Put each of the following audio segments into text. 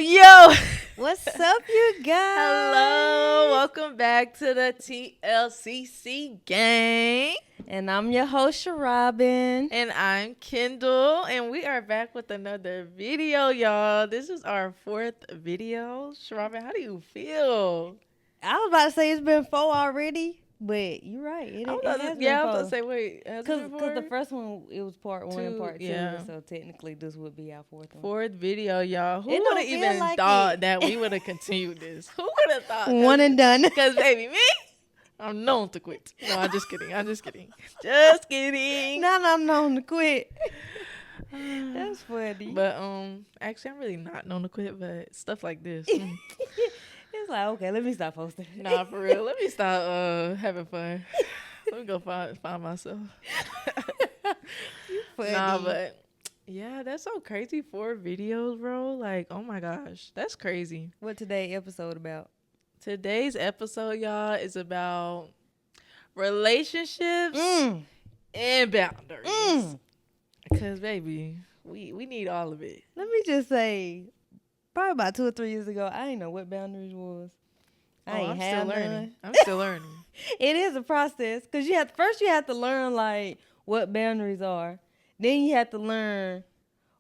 Yo. What's up, you guys? Hello. Welcome back to the TLCC gang. And I'm your host, Robin. And I'm Kendall. And we are back with another video, y'all. This is our fourth video. Robin, how do you feel? I was about to say it's been 4 already, but you're right. It has been 4. I was about to say, wait, has it been 4? Because the first one, it was part 1 and part 2. Yeah. So technically, this would be our fourth one. Fourth video, y'all. Who It would don't have feel even like thought it. that we would have continued this? Who would have thought? One and done. Because, baby, me, I'm known to quit. No, I'm just kidding. Just kidding. Now I'm known to quit. That's funny. But, actually, I'm really not known to quit, but stuff like this. It's like, okay, let me stop posting. Nah, for real. Let me stop having fun. Let me go find myself. You funny. Nah, but, yeah, that's so crazy. 4 videos, bro. Like, oh, my gosh. That's crazy. What today's episode about? Today's episode, y'all, is about relationships and boundaries. Because, baby, we need all of it. Let me just say, probably about 2 or 3 years ago, I didn't know what boundaries was. I'm still learning. I'm still learning. It is a process because you have to learn like what boundaries are. Then you have to learn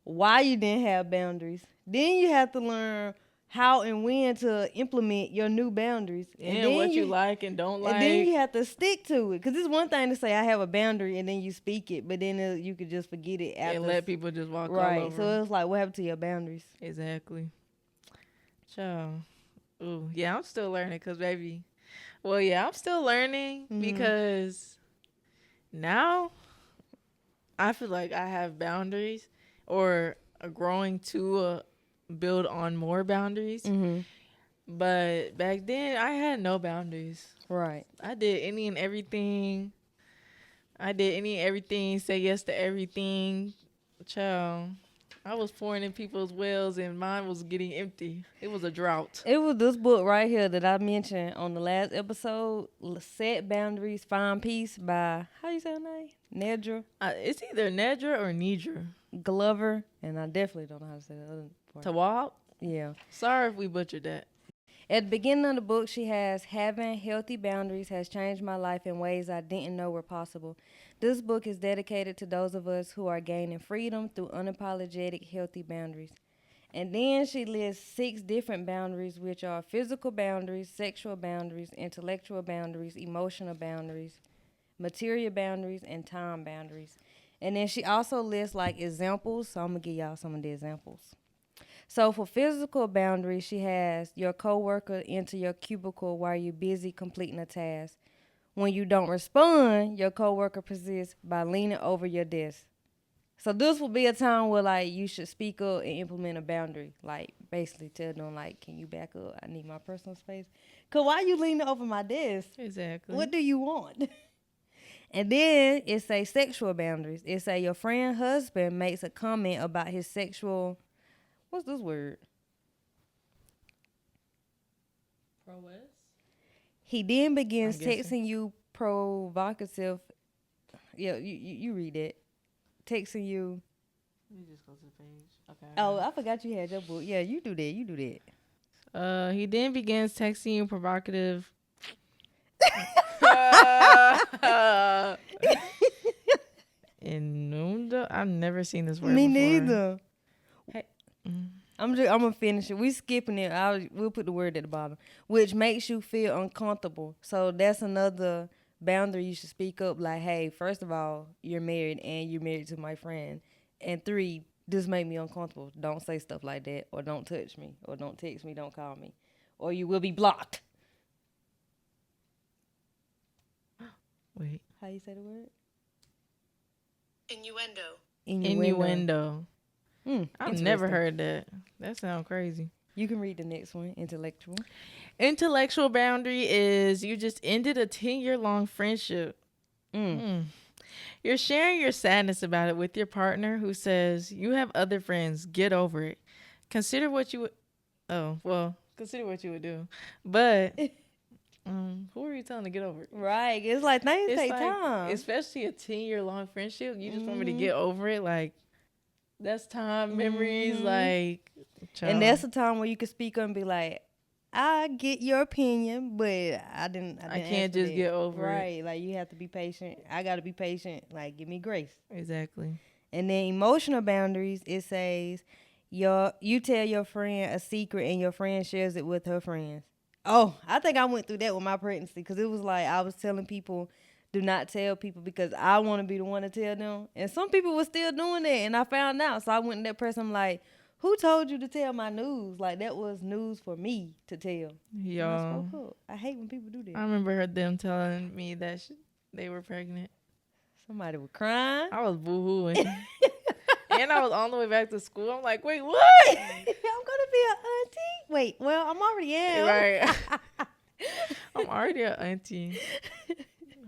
why you didn't have boundaries. Then you have to learn how and when to implement your new boundaries. And what you like and don't like. And then you have to stick to it. Because it's one thing to say, I have a boundary, and then you speak it. But then you could just forget it after. And let people just walk all right. over. So it's like, what happened to your boundaries? Exactly. Child. Ooh, yeah, I'm still learning because, baby. Well, yeah, I'm still learning because now I feel like I have boundaries or growing to build on more boundaries. But back then, I had no boundaries. Right. I did any and everything. Say yes to everything. Child, I was pouring in people's wells and mine was getting empty. It was a drought. It was this book right here that I mentioned on the last episode, Set Boundaries, Find Peace by, how you say her name? Nedra It's either Nedra or Nidra. Glover, and I definitely don't know how to say the other part. Tawab? Yeah. Sorry if we butchered that. At the beginning of the book, she has, having healthy boundaries has changed my life in ways I didn't know were possible. This book is dedicated to those of us who are gaining freedom through unapologetic, healthy boundaries. And then she lists 6 different boundaries, which are physical boundaries, sexual boundaries, intellectual boundaries, emotional boundaries, material boundaries, and time boundaries. And then she also lists like examples, so I'm going to give y'all some of the examples. So for physical boundaries, she has your coworker enter your cubicle while you're busy completing a task. When you don't respond, your coworker persists by leaning over your desk. So this will be a time where like you should speak up and implement a boundary. Like basically tell them like, can you back up? I need my personal space. Cause why you leaning over my desk? Exactly. What do you want? And then it say sexual boundaries. It say your friend husband makes a comment about his sexual. What's this word? Prowess? He then begins texting you provocative. Yeah, you read it. Texting you. Let me just go to the page. Okay. Oh, I forgot you had your book. Yeah, you do that. He then begins texting you provocative. Innuendo? I've never seen this word Me before. neither. Hey. I'm gonna finish it. We skipping it. We'll put the word at the bottom, which makes you feel uncomfortable. So that's another boundary you should speak up. Like, hey, first of all, you're married and you're married to my friend, and 3, this make me uncomfortable. Don't say stuff like that, or don't touch me, or don't text me, don't call me, or you will be blocked. Wait. How you say the word? Innuendo. I've never Interesting. heard that. That sounds crazy. You can read the next one, intellectual. Intellectual boundary is you just ended a 10-year-long friendship. You're sharing your sadness about it with your partner who says, you have other friends, get over it. Consider what you would do. But who are you telling to get over it? Right. It's like things take time. Especially a 10-year-long friendship. You just want me to get over it. Like, that's time, memories. Like, And that's a time where you can speak up and be like, I get your opinion, but I can't just get over it. Right. Like, you have to be patient. I got to be patient. Like, give me grace. Exactly. And then emotional boundaries, it says, you tell your friend a secret and your friend shares it with her friends. Oh, I think I went through that with my pregnancy because it was like I was telling people, do not tell people because I want to be the one to tell them. And some people were still doing that, and I found out. So I went to that person, I'm like, who told you to tell my news? Like, that was news for me to tell. Yo, and I spoke up. I hate when people do that. I remember them telling me that they were pregnant. Somebody was crying. I was boo-hooing. And I was on the way back to school. I'm like, wait, what? I'm going to be an auntie? Wait, well, I'm already am. Right. I'm already an auntie.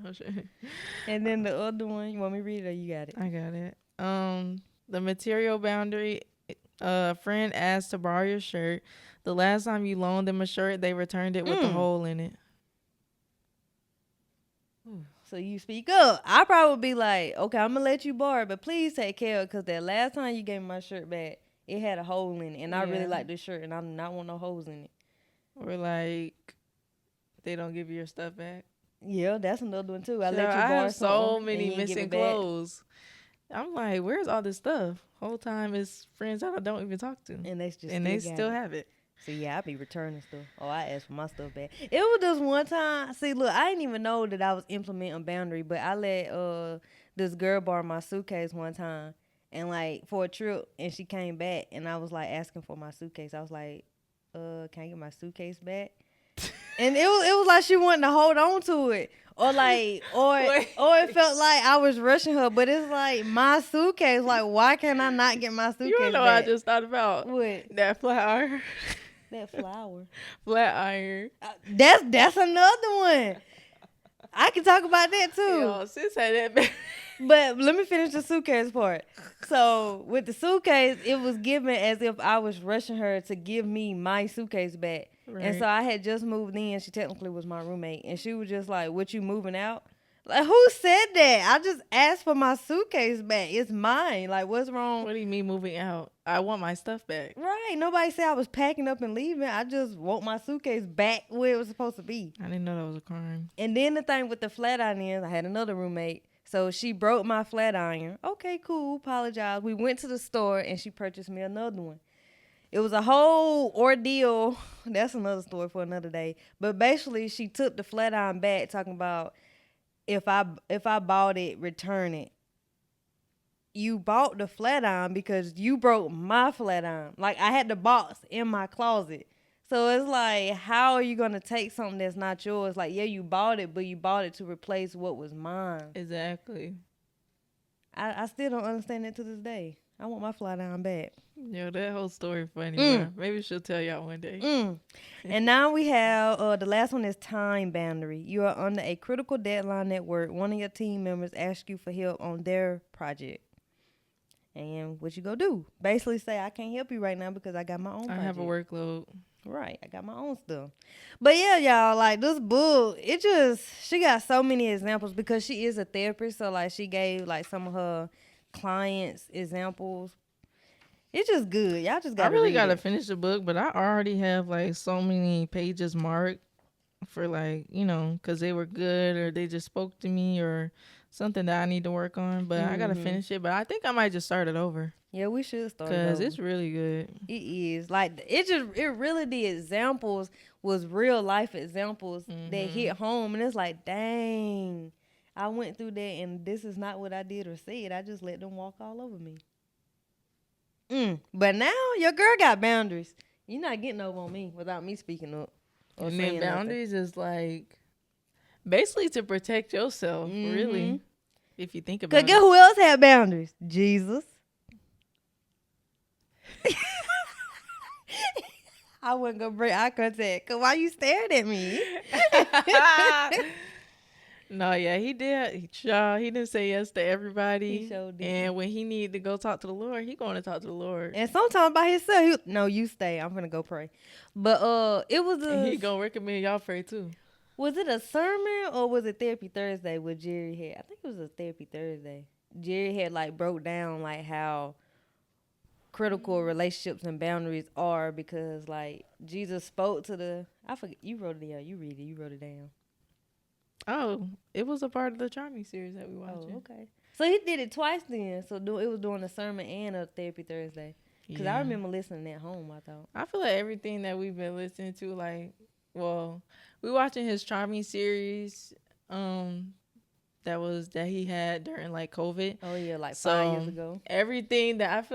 Oh, shit. And then the other one, you want me to read it or you got it? I got it. The material boundary, a friend asked to borrow your shirt. The last time you loaned them a shirt, they returned it with a hole in it. So you speak up. I probably would be like, okay, I'm going to let you borrow it, but please take care of it because that last time you gave me my shirt back, it had a hole in it. And I really like this shirt and I do not want no holes in it. Or like, they don't give you your stuff back. Yeah, that's another one too. I let you I borrow have so many missing clothes. I'm like, where's all this stuff? Whole time it's friends that I don't even talk to. And they just still have it. So yeah, I be returning stuff. Oh, I asked for my stuff back. It was just one time. See, look, I didn't even know that I was implementing boundary, but I let this girl borrow my suitcase one time, and like for a trip, and she came back, and I was like asking for my suitcase. I was like, can I get my suitcase back? And it was like she wanted to hold on to it. Or like or it felt like I was rushing her, but it's like my suitcase. Like, why can I not get my suitcase You know back? I just thought about what? That flat iron. That flower. Flat iron. That's another one. I can talk about that too. Yo, sis had that back. But let me finish the suitcase part. So with the suitcase, it was given as if I was rushing her to give me my suitcase back. Right. And so I had just moved in. She technically was my roommate. And she was just like, what, you moving out? Like, who said that? I just asked for my suitcase back. It's mine. Like, what's wrong? What do you mean moving out? I want my stuff back. Right. Nobody said I was packing up and leaving. I just want my suitcase back where it was supposed to be. I didn't know that was a crime. And then the thing with the flat iron is, I had another roommate. So she broke my flat iron. Okay, cool. Apologize. We went to the store and she purchased me another one. It was a whole ordeal. That's another story for another day. But basically, she took the flat iron back, talking about if I bought it, return it. You bought the flat iron because you broke my flat iron. Like, I had the box in my closet. So it's like, how are you going to take something that's not yours? Like, yeah, you bought it, but you bought it to replace what was mine. Exactly. I still don't understand that to this day. I want my flat iron back. Yo, that whole story funny, bro. Maybe she'll tell y'all one day. And now we have, the last one is time boundary. You are under a critical deadline at work. One of your team members asks you for help on their project. And what you go do? Basically say, I can't help you right now because I got my own project. I have a workload. Right, I got my own stuff. But yeah, y'all, like this book, she got so many examples because she is a therapist. So like she gave like some of her clients examples. It's just good. Y'all just got to really got to finish the book, but I already have like so many pages marked for like, because they were good or they just spoke to me or something that I need to work on. But I got to finish it. But I think I might just start it over. Yeah, we should start it because it's really good. It is. Like, it really, the examples was real life examples that hit home. And it's like, dang, I went through that and this is not what I did or said. I just let them walk all over me. But now your girl got boundaries. You're not getting over on me without me speaking up. And then boundaries is like basically to protect yourself, really, if you think about it. Because guess who else had boundaries? Jesus. I wasn't going to break eye contact. Because why you staring at me? No, yeah, he did. He didn't say yes to everybody. He sure did. And when he needed to go talk to the Lord, he going to talk to the Lord. And sometimes by himself, no, you stay. I'm going to go pray. But it was and he going to recommend y'all pray too. Was it a sermon or was it Therapy Thursday with Jerry had? I think it was a Therapy Thursday. Jerry had like broke down like how critical relationships and boundaries are, because like Jesus spoke to the, I forget, you wrote it down. You read it. You wrote it down. Oh, it was a part of the Charming series that we watched. Oh, okay. So he did it twice then. So it was during a sermon and a therapy Thursday. Because I remember listening at home, I thought. I feel like everything that we've been listening to, like, well, we watching his Charming series, that he had during like COVID. Oh yeah, like 5 years ago. Everything that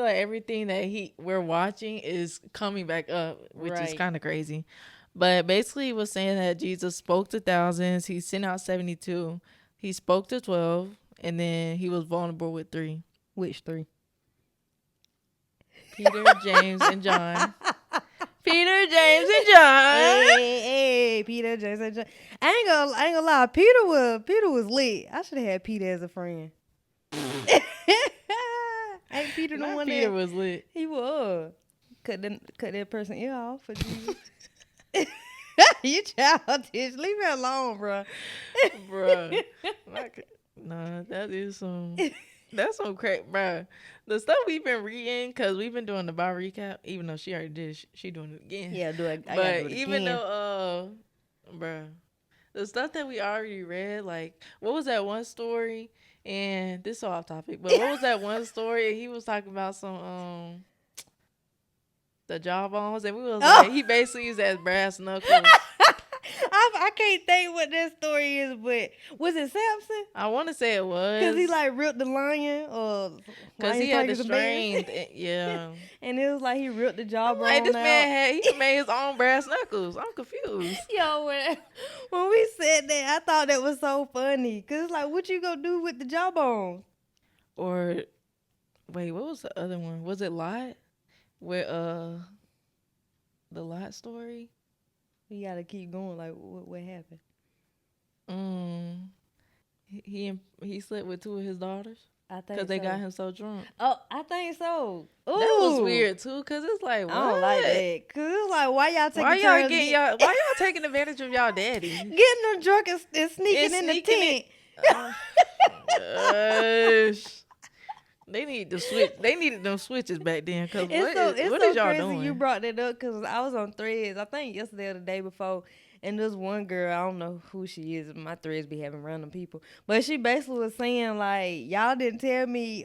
we're watching is coming back up, which is kind of crazy. But basically, he was saying that Jesus spoke to thousands. He sent out 72. He spoke to 12, and then he was vulnerable with 3. Which 3? Peter, James, and John. Peter, James, and John. Hey, Peter, James, and John. I ain't gonna lie. Peter was lit. I should have had Peter as a friend. Ain't Peter the one Peter was lit. He was. Cut that person ear off for Jesus. You childish. Leave me alone, bro. Bruh. Nah, that's some crap, bruh. The stuff we've been reading, because we've been doing the Bible recap, even though she already did, she doing it again. Yeah, do it. But even though, bruh, the stuff that we already read, like, what was that one story? And this is off topic, but what was that one story? He was talking about some, the jawbones, and we was like, he basically used that as brass knuckles. I can't think what that story is, but was it Samson? I want to say it was. Because he like ripped the lion, or because he had the strength. Yeah. And it was like he ripped the jawbone like, this out. man he made his own brass knuckles. I'm confused. Yo, when we said that, I thought that was so funny. Because it's like, what you gonna do with the jawbone? Or, wait, what was the other one? Was it Lot? Where, the Lot story? We gotta keep going. Like, what happened? He slept with 2 of his daughters. I think because they got him so drunk. Oh, I think so. Ooh. That was weird too, because it's like, what? I don't like that. Because it's like, why y'all taking advantage of y'all daddy? Getting them drunk and sneaking in the tent. Gosh. They need to switch. They needed them switches back then. Cause what is y'all crazy doing? You brought that up because I was on Threads. I think yesterday or the day before, and this one girl, I don't know who she is. My Threads be having random people, but she basically was saying like, y'all didn't tell me.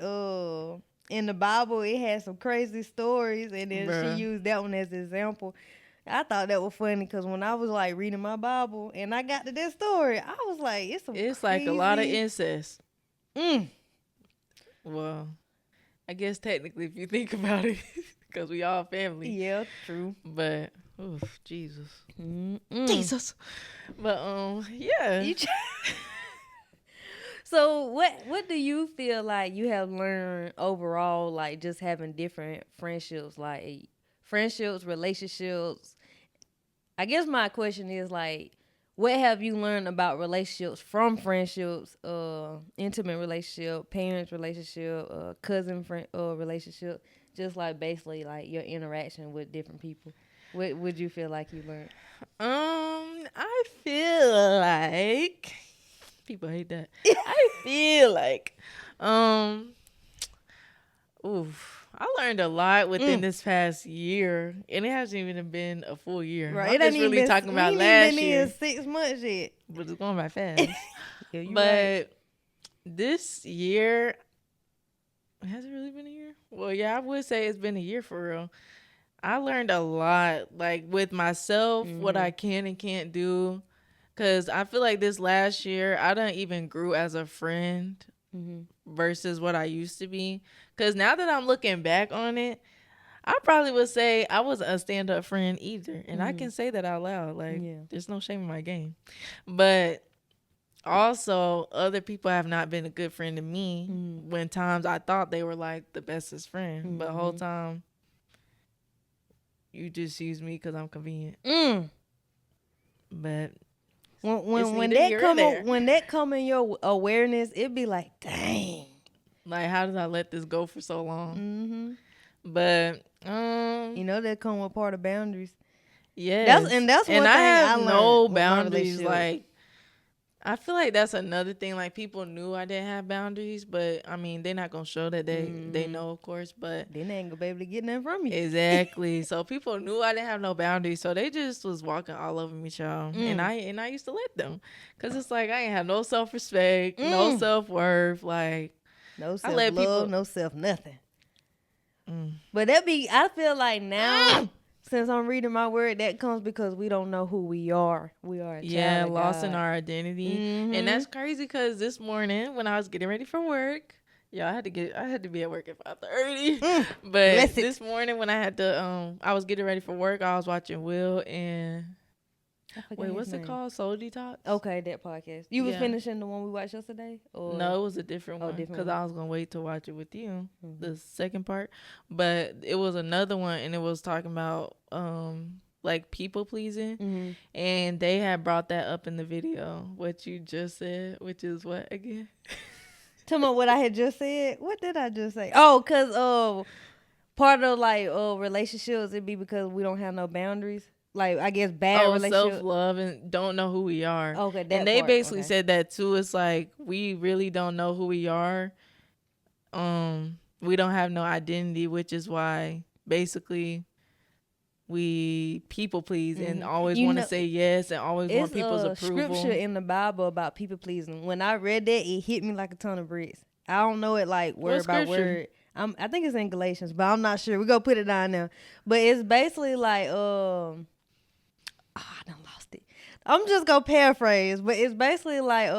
In the Bible, it had some crazy stories, and then she used that one as an example. I thought that was funny because when I was like reading my Bible and I got to that story, I was like, it's crazy... like a lot of incest. Well, I guess technically if you think about it, because we all family. Yeah, true. But, oof, Jesus. Jesus. But, yeah. So what do you feel like you have learned overall, like just having different friendships, like friendships, relationships? I guess my question is like, what have you learned about relationships from friendships, intimate relationship, parents relationship, cousin friend relationship, just like basically like your interaction with different people? What would you feel like you learned? I feel like people hate that. I feel like, I learned a lot within this past year, and it hasn't even been a full year. Right, I'm just really talking about last year. 6 months yet, but it's going by fast. Yeah, but right. This year, has it really been a year? Well, yeah, I would say it's been a year for real. I learned a lot, like with myself, what I can and can't do. Because I feel like this last year, I done even grew as a friend versus what I used to be. Because now that I'm looking back on it, I probably would say I wasn't a stand-up friend either. And I can say that out loud. Like, there's no shame in my game. But also, other people have not been a good friend to me when times I thought they were like the bestest friend. But the whole time, you just use me because I'm convenient. But... When that come in your awareness, it'd be like, dang. Like, how did I let this go for so long? But that come with part of boundaries. Yes, that's one thing I have I learned no boundaries. Like, I feel like that's another thing. Like, people knew I didn't have boundaries, but I mean, they're not gonna show that they know, of course. But then they ain't gonna be able to get nothing from you. Exactly. So people knew I didn't have no boundaries, so they just was walking all over me, child. And I used to let them, cause it's like I ain't have no self-respect, no self-worth, like no self-love, no self-nothing. But I feel like now, since I'm reading my word, that comes because we don't know who we are. We are a child of lost God. in our identity. And that's crazy, because this morning when I was getting ready for work, I had to be at work at 5:30. But this morning when I had to I was getting ready for work, I was watching Will and what's it called? Soul Detox? Okay, that podcast. You was finishing the one we watched yesterday? Or? No, it was a different one, because I was going to wait to watch it with you, the second part. But it was another one, and it was talking about like people pleasing. And they had brought that up in the video, what you just said, which is what again? Tell me what I had just said. What did I just say? Oh, because part of like relationships, it'd be because we don't have no boundaries. Like, I guess bad relationships. Self-love and don't know who we are. Okay, and they basically said that too. It's like, we really don't know who we are. We don't have no identity, which is why basically we people please and always want to say yes and always want people's approval. Scripture in the Bible about people pleasing. When I read that, it hit me like a ton of bricks. I don't know it like word by word. I think it's in Galatians, but I'm not sure. We're gonna put it down now. But it's basically like I done lost it. I'm just gonna paraphrase, but it's basically like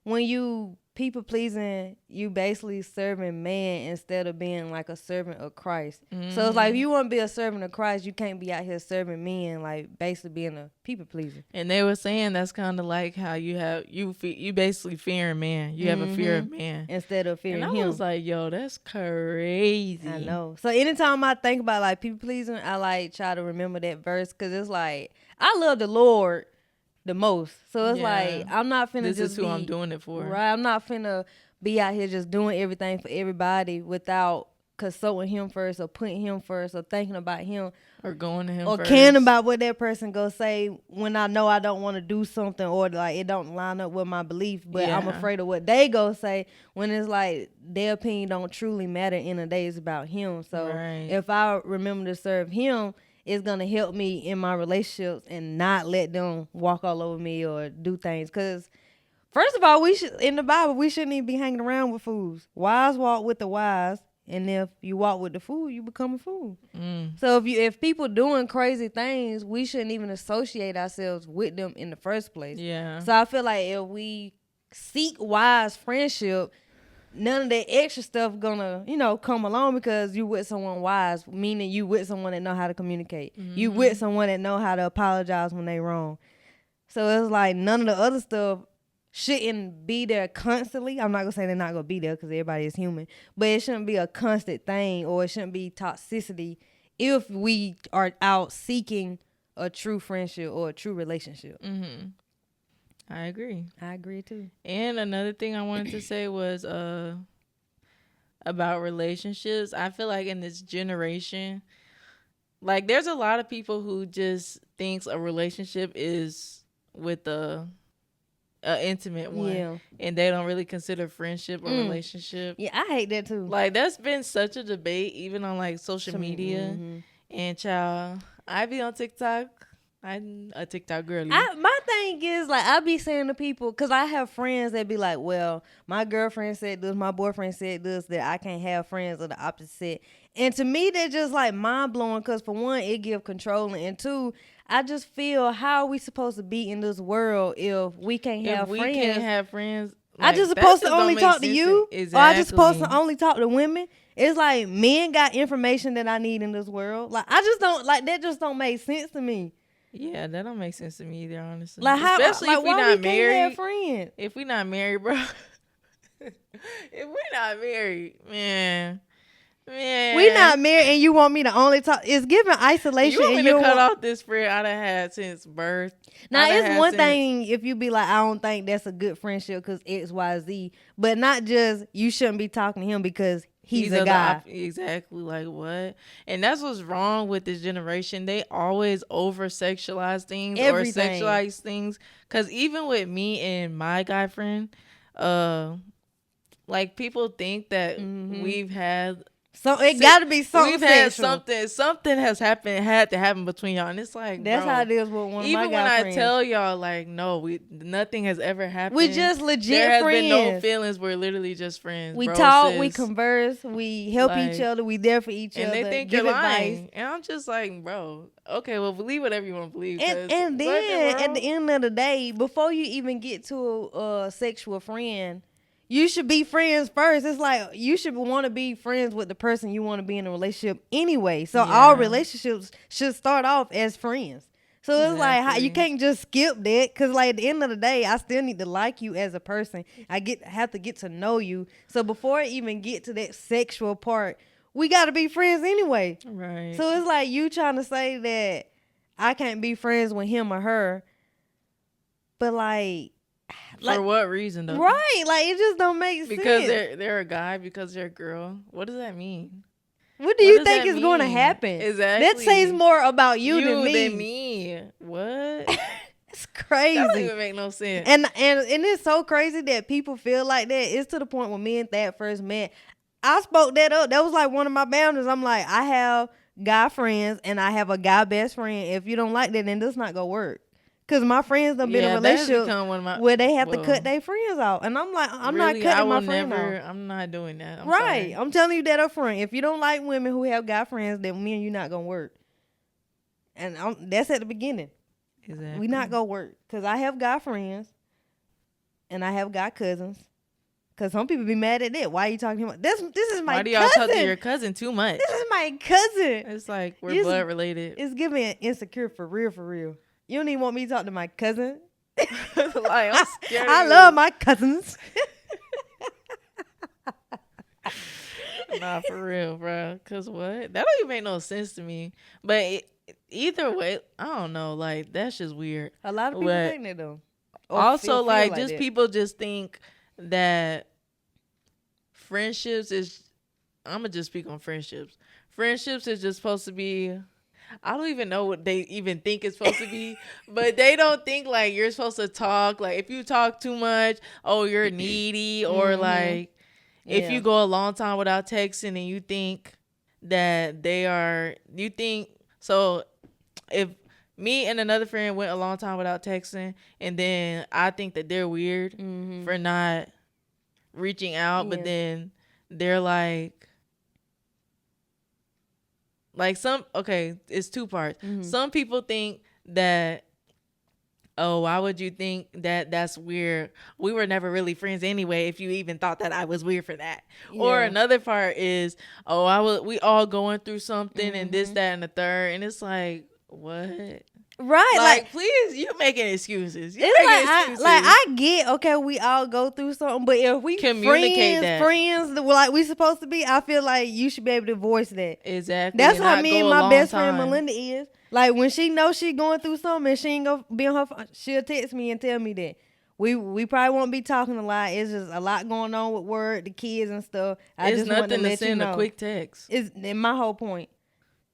when you people pleasing, you basically serving man instead of being like a servant of Christ. So it's like, if you want to be a servant of Christ, you can't be out here serving men, like basically being a people pleaser. And they were saying that's kind of like how you basically fearing man. You have a fear of man instead of fearing him. And I was like, yo, that's crazy. I know. So anytime I think about like people pleasing, I like try to remember that verse, because it's like, I love the Lord the most. So it's like, I'm not finna this is who I'm doing it for. Right. I'm not finna be out here just doing everything for everybody without consulting him first, or putting him first, or thinking about him, or going to him or first, caring about what that person go say when I know I don't want to do something, or like it don't line up with my belief, but I'm afraid of what they go say, when it's like their opinion don't truly matter in the day. It's about him. So if I remember to serve him, it's going to help me in my relationships and not let them walk all over me or do things. Because, first of all, in the Bible, we shouldn't even be hanging around with fools. Wise walk with the wise, and if you walk with the fool, you become a fool. So if people doing crazy things, we shouldn't even associate ourselves with them in the first place. Yeah. So I feel like if we seek wise friendship, none of that extra stuff gonna, come along, because you with someone wise, meaning you with someone that know how to communicate. You with someone that know how to apologize when they wrong. So it's like none of the other stuff shouldn't be there constantly. I'm not gonna say they're not gonna be there, because everybody is human, but it shouldn't be a constant thing, or it shouldn't be toxicity if we are out seeking a true friendship or a true relationship. I agree. I agree too. And another thing I wanted to say was about relationships. I feel like in this generation, like, there's a lot of people who just thinks a relationship is with a intimate one, and they don't really consider friendship a relationship. Yeah, I hate that too. Like, that's been such a debate, even on like social media. And child, I be on TikTok. I'm a TikTok girly. My thing is, like, I be saying to people, because I have friends that be like, well, my girlfriend said this, my boyfriend said this, that I can't have friends of the opposite. And to me, they're just like mind-blowing, because for one, it give control, and two, I just feel, how are we supposed to be in this world if we can't have friends? If we can't have friends, like, I just supposed to only talk to you? Exactly. Or I just supposed to only talk to women? It's like, men got information that I need in this world. Like, I just don't, like, that just don't make sense to me. Yeah, that don't make sense to me either, honestly. Like, how, especially like, if we why not we married. Can't have friends? If we not married, bro. If we not married, man. We not married, and you want me to only talk? It's giving isolation. You want me to cut off this friend I done had since birth? Now, it's one thing if you be like, I don't think that's a good friendship because X, Y, Z. But not just, you shouldn't be talking to him because he's a guy. Exactly, like what? And that's what's wrong with this generation. They always over sexualize things Everything. or sexualize things. Because even with me and my guy friend, like people think that we've had. So it got to be something. We've had sexual. something has had to happen between y'all, and it's like that's bro, how it is with one of even my guy when friends. I tell y'all like no, nothing has ever happened. We just legit there has friends. been no feelings. We're literally just friends. We bro, talk, sis. we converse, we help each other, we there for each other. And they think give you're advice. lying, and I'm just like, bro, okay, well, believe whatever you want to believe. And then at the end of the day, before you even get to a sexual friend, you should be friends first. It's like you should want to be friends with the person you want to be in a relationship anyway. So all relationships should start off as friends. So it's like how you can't just skip that, because like at the end of the day, I still need to like you as a person. Have to get to know you. So before I even get to that sexual part, we got to be friends anyway. Right. So it's like you trying to say that I can't be friends with him or her, but like for what reason though? Right, like it just don't make sense. Because they're a guy, because they're a girl. What does that mean? What do you think is going to happen? Exactly. That says more about you than me. What? It's crazy. That doesn't even make no sense. And it's so crazy that people feel like that. It's to the point when me and Thad first met, I spoke that up. That was like one of my boundaries. I'm like, I have guy friends and I have a guy best friend. If you don't like that, then this not gonna work. Because my friends done been in a relationship where they have to cut their friends out. And I'm like, I'm not cutting my friend out. I'm not doing that. I'm right. sorry. I'm telling you that up front. If you don't like women who have guy friends, then me and you not going to work. And that's at the beginning. Exactly. We not going to work. Because I have guy friends and I have guy cousins. Because some people be mad at that. Why are you talking about this? This is my cousin. Why do y'all talk to your cousin too much? This is my cousin. It's like we're blood related. It's giving insecure for real, for real. You don't even want me to talk to my cousin? Like, I'm scared I love my cousins. Nah, for real, bro. Cause what? That don't even make no sense to me. But either way, I don't know. Like that's just weird. A lot of people think that though. Also, like just people just think that friendships is. I'ma just speak on friendships. Friendships is just supposed to be. I don't even know what they even think it's supposed to be, but they don't think like you're supposed to talk. Like if you talk too much, oh, you're needy, or like if you go a long time without texting and you think that you think, so if me and another friend went a long time without texting and then I think that they're weird for not reaching out, but then they're like it's two parts. Some people think that, oh, why would you think that that's weird? We were never really friends anyway if you even thought that I was weird for that. Yeah. Or another part is, oh, we all going through something and this, that, and the third. And it's like, what? Right, like please, you making excuses. I get, okay, we all go through something, but if we communicate friends, like we supposed to be, I feel like you should be able to voice that. Exactly. That's how me and my best friend Melinda is. Like when she knows she going through something and she ain't gonna be on her phone, she'll text me and tell me that. We probably won't be talking a lot. It's just a lot going on with work, the kids and stuff. It's nothing to send a quick text. It's my whole point.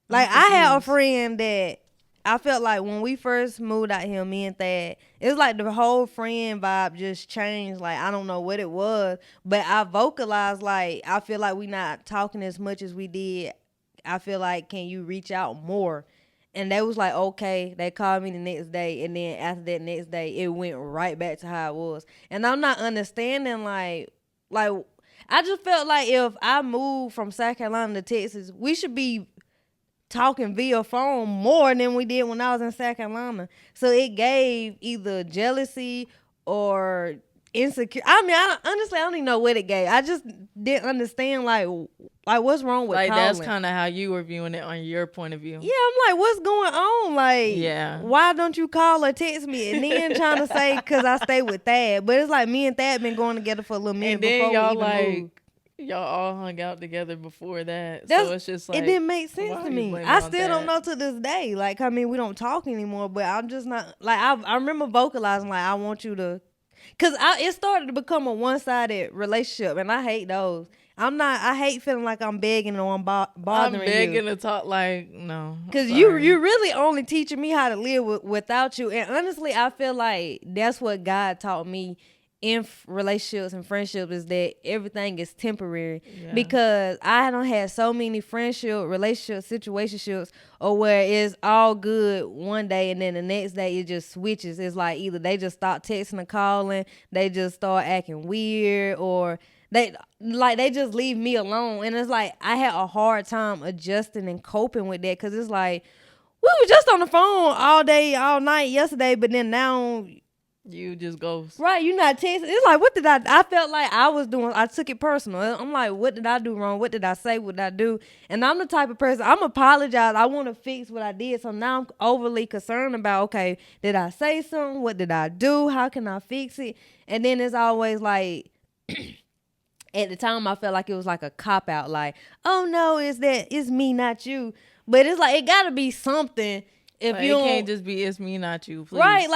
Like I have a friend that I felt like when we first moved out here, me and Thad, it was like the whole friend vibe just changed. Like, I don't know what it was, but I vocalized, like, I feel like we not talking as much as we did. I feel like, can you reach out more? And they was like, okay. They called me the next day, and then after that next day, it went right back to how it was. And I'm not understanding, like I just felt like if I moved from South Carolina to Texas, we should be talking via phone more than we did when I was in South Carolina. So it gave either jealousy or insecure. I mean, honestly, I don't even know what it gave. I just didn't understand like what's wrong with calling. That's kind of how you were viewing it on your point of view. Yeah, I'm like, what's going on? Like, why don't you call or text me? And then trying to say because I stay with Thad, but it's like me and Thad been going together for a little minute, and then before y'all we even moved. Y'all all hung out together before that. So it's just like, it didn't make sense to me. I still don't know to this day. Like, I mean, we don't talk anymore, but I'm just not, like, I remember vocalizing, like, I want you to, because it started to become a one-sided relationship, and I hate those. I hate feeling like I'm begging or I'm bothering you. I'm begging to talk, like, no. Because you really only teaching me how to live without you. And honestly, I feel like that's what God taught me in relationships and friendships, is that everything is temporary. Yeah. Because I don't have so many friendship, relationships, situationships, or where it's all good one day and then the next day it just switches. It's like either they just stop texting or calling, they just start acting weird, or they just leave me alone. And it's like I had a hard time adjusting and coping with that, because it's like we were just on the phone all day, all night yesterday, but then now you just ghost. Right, you not texting. It's like, what did I felt like I took it personal. I'm like, what did I do wrong? What did I say? What did I do? And I'm the type of person, I'm apologize. I want to fix what I did. So now I'm overly concerned about, okay, did I say something? What did I do? How can I fix it? And then it's always like, at the time I felt like it was like a cop out, like, oh no, it's me, not you. But it's like, it gotta be something. If like, you it can't just be it's me, not you, please. Right,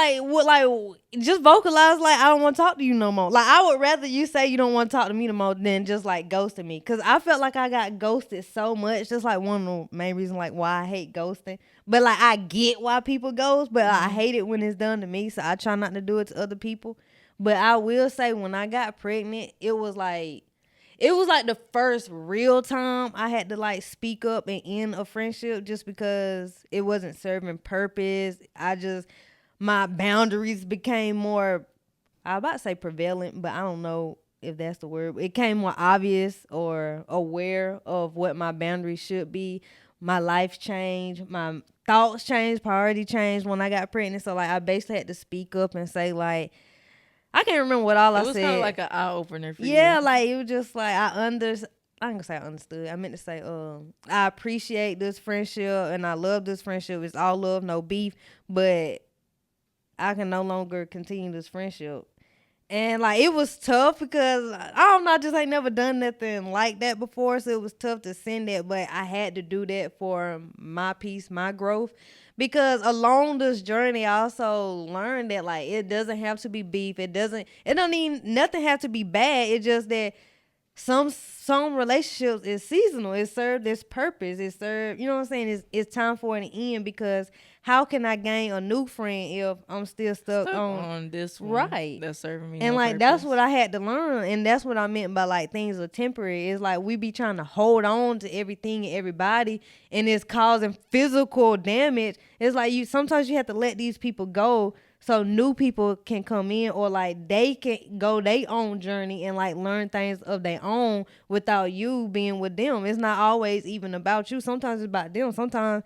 just vocalize like I don't want to talk to you no more. Like, I would rather you say you don't want to talk to me no more than just like ghosting me. Cause I felt like I got ghosted so much. Just like one of the main reasons like why I hate ghosting. But like I get why people ghost, but I hate it when it's done to me. So I try not to do it to other people. But I will say, when I got pregnant, it was like the first real time I had to like speak up and end a friendship, just because it wasn't serving purpose. My boundaries became more, I was about to say prevalent, but I don't know if that's the word. It became more obvious or aware of what my boundaries should be. My life changed. My thoughts changed. Priority changed when I got pregnant. So like I basically had to speak up and say like, I can't remember what all I said. It was kind of like an eye opener for you. Yeah, like it was just like I ain't gonna say I understood. I meant to say I appreciate this friendship and I love this friendship. It's all love, no beef. But I can no longer continue this friendship. And like it was tough, because I don't know, I just ain't never done nothing like that before. So it was tough to send that, but I had to do that for my peace, my growth. Because along this journey, I also learned that like it doesn't have to be beef. It don't even nothing have to be bad. It's just that some relationships is seasonal. It served its purpose. It served, you know what I'm saying? It's time for it to end, because how can I gain a new friend if I'm still stuck on this one? Right. That's serving me. And no like purpose. That's what I had to learn, and that's what I meant by like things are temporary. It's like we be trying to hold on to everything and everybody, and it's causing physical damage. It's like sometimes you have to let these people go so new people can come in, or like they can go their own journey and like learn things of their own without you being with them. It's not always even about you. Sometimes it's about them. Sometimes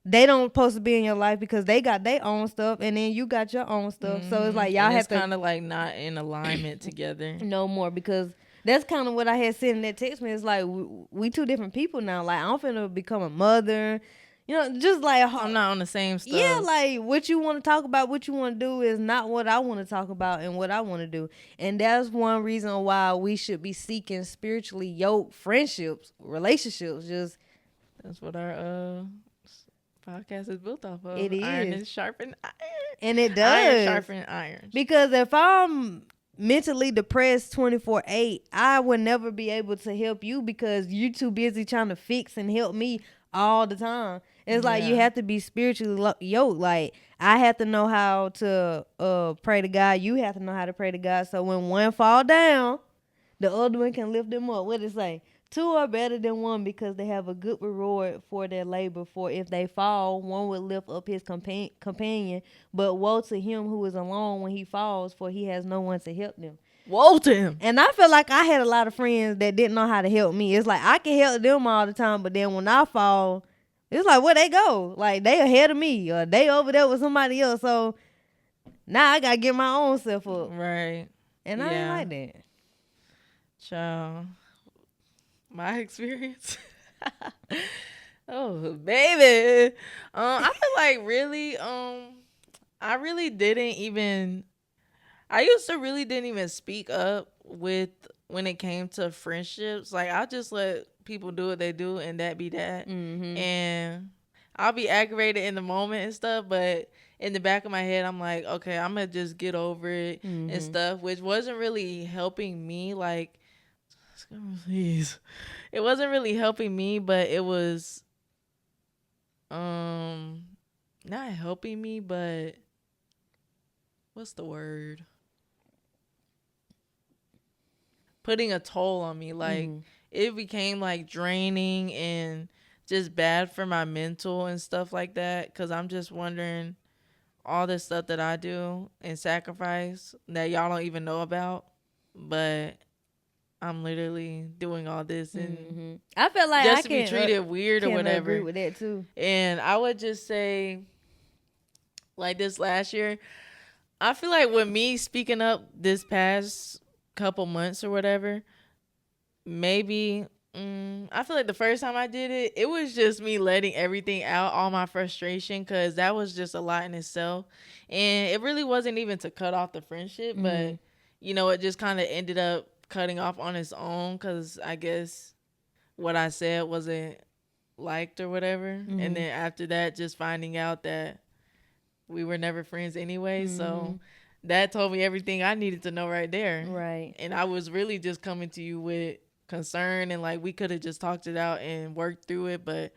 they don't supposed to be in your life because they got their own stuff, and then you got your own stuff. So it's like y'all have to kind of like not in alignment together no more, because that's kind of what I had said in that text me. It's like we two different people now. Like I'm finna become a mother. You know, just like I'm not on the same stuff. Yeah, like what you want to talk about, what you want to do is not what I want to talk about and what I want to do. And that's one reason why we should be seeking spiritually yoked friendships, relationships. That's what our podcast is built off of. It is. Iron is sharpened iron. And it does. Iron sharpened iron. Because if I'm mentally depressed 24/8, I would never be able to help you, because you're too busy trying to fix and help me all the time. It's like you have to be spiritually yoked. Like I have to know how to pray to God. You have to know how to pray to God. So when one fall down, the other one can lift them up. What it say? Two are better than one, because they have a good reward for their labor. For if they fall, one will lift up his companion. But woe to him who is alone when he falls, for he has no one to help them. Woe to him. And I feel like I had a lot of friends that didn't know how to help me. It's like I can help them all the time, but then when I fall, it's like, where they go? Like they ahead of me, or they over there with somebody else. So now I gotta get my own self up. Right. And I ain't like that. Child. My experience. Oh, baby. I feel like really, I really didn't even, I used to really didn't even speak up when it came to friendships. Like, I just let people do what they do, and that be that. Mm-hmm. And I'll be aggravated in the moment and stuff, but in the back of my head, I'm like, okay, I'm going to just get over it and stuff, which wasn't really helping me, like, Please. It wasn't really helping me, but it was not helping me, but what's the word? Putting a toll on me. Like it became like draining and just bad for my mental and stuff like that. Cause I'm just wondering all this stuff that I do and sacrifice that y'all don't even know about, but I'm literally doing all this and I feel like just I to be treated weird or can whatever. agree with that too. And I would just say, like this last year, I feel like with me speaking up this past couple months or whatever, maybe I feel like the first time I did it, it was just me letting everything out, all my frustration, because that was just a lot in itself. And it really wasn't even to cut off the friendship, but, you know, it just kind of ended up cutting off on its own because I guess what I said wasn't liked or whatever. And then after that, just finding out that we were never friends anyway. So that told me everything I needed to know right there. Right. And I was really just coming to you with concern and like we could have just talked it out and worked through it, but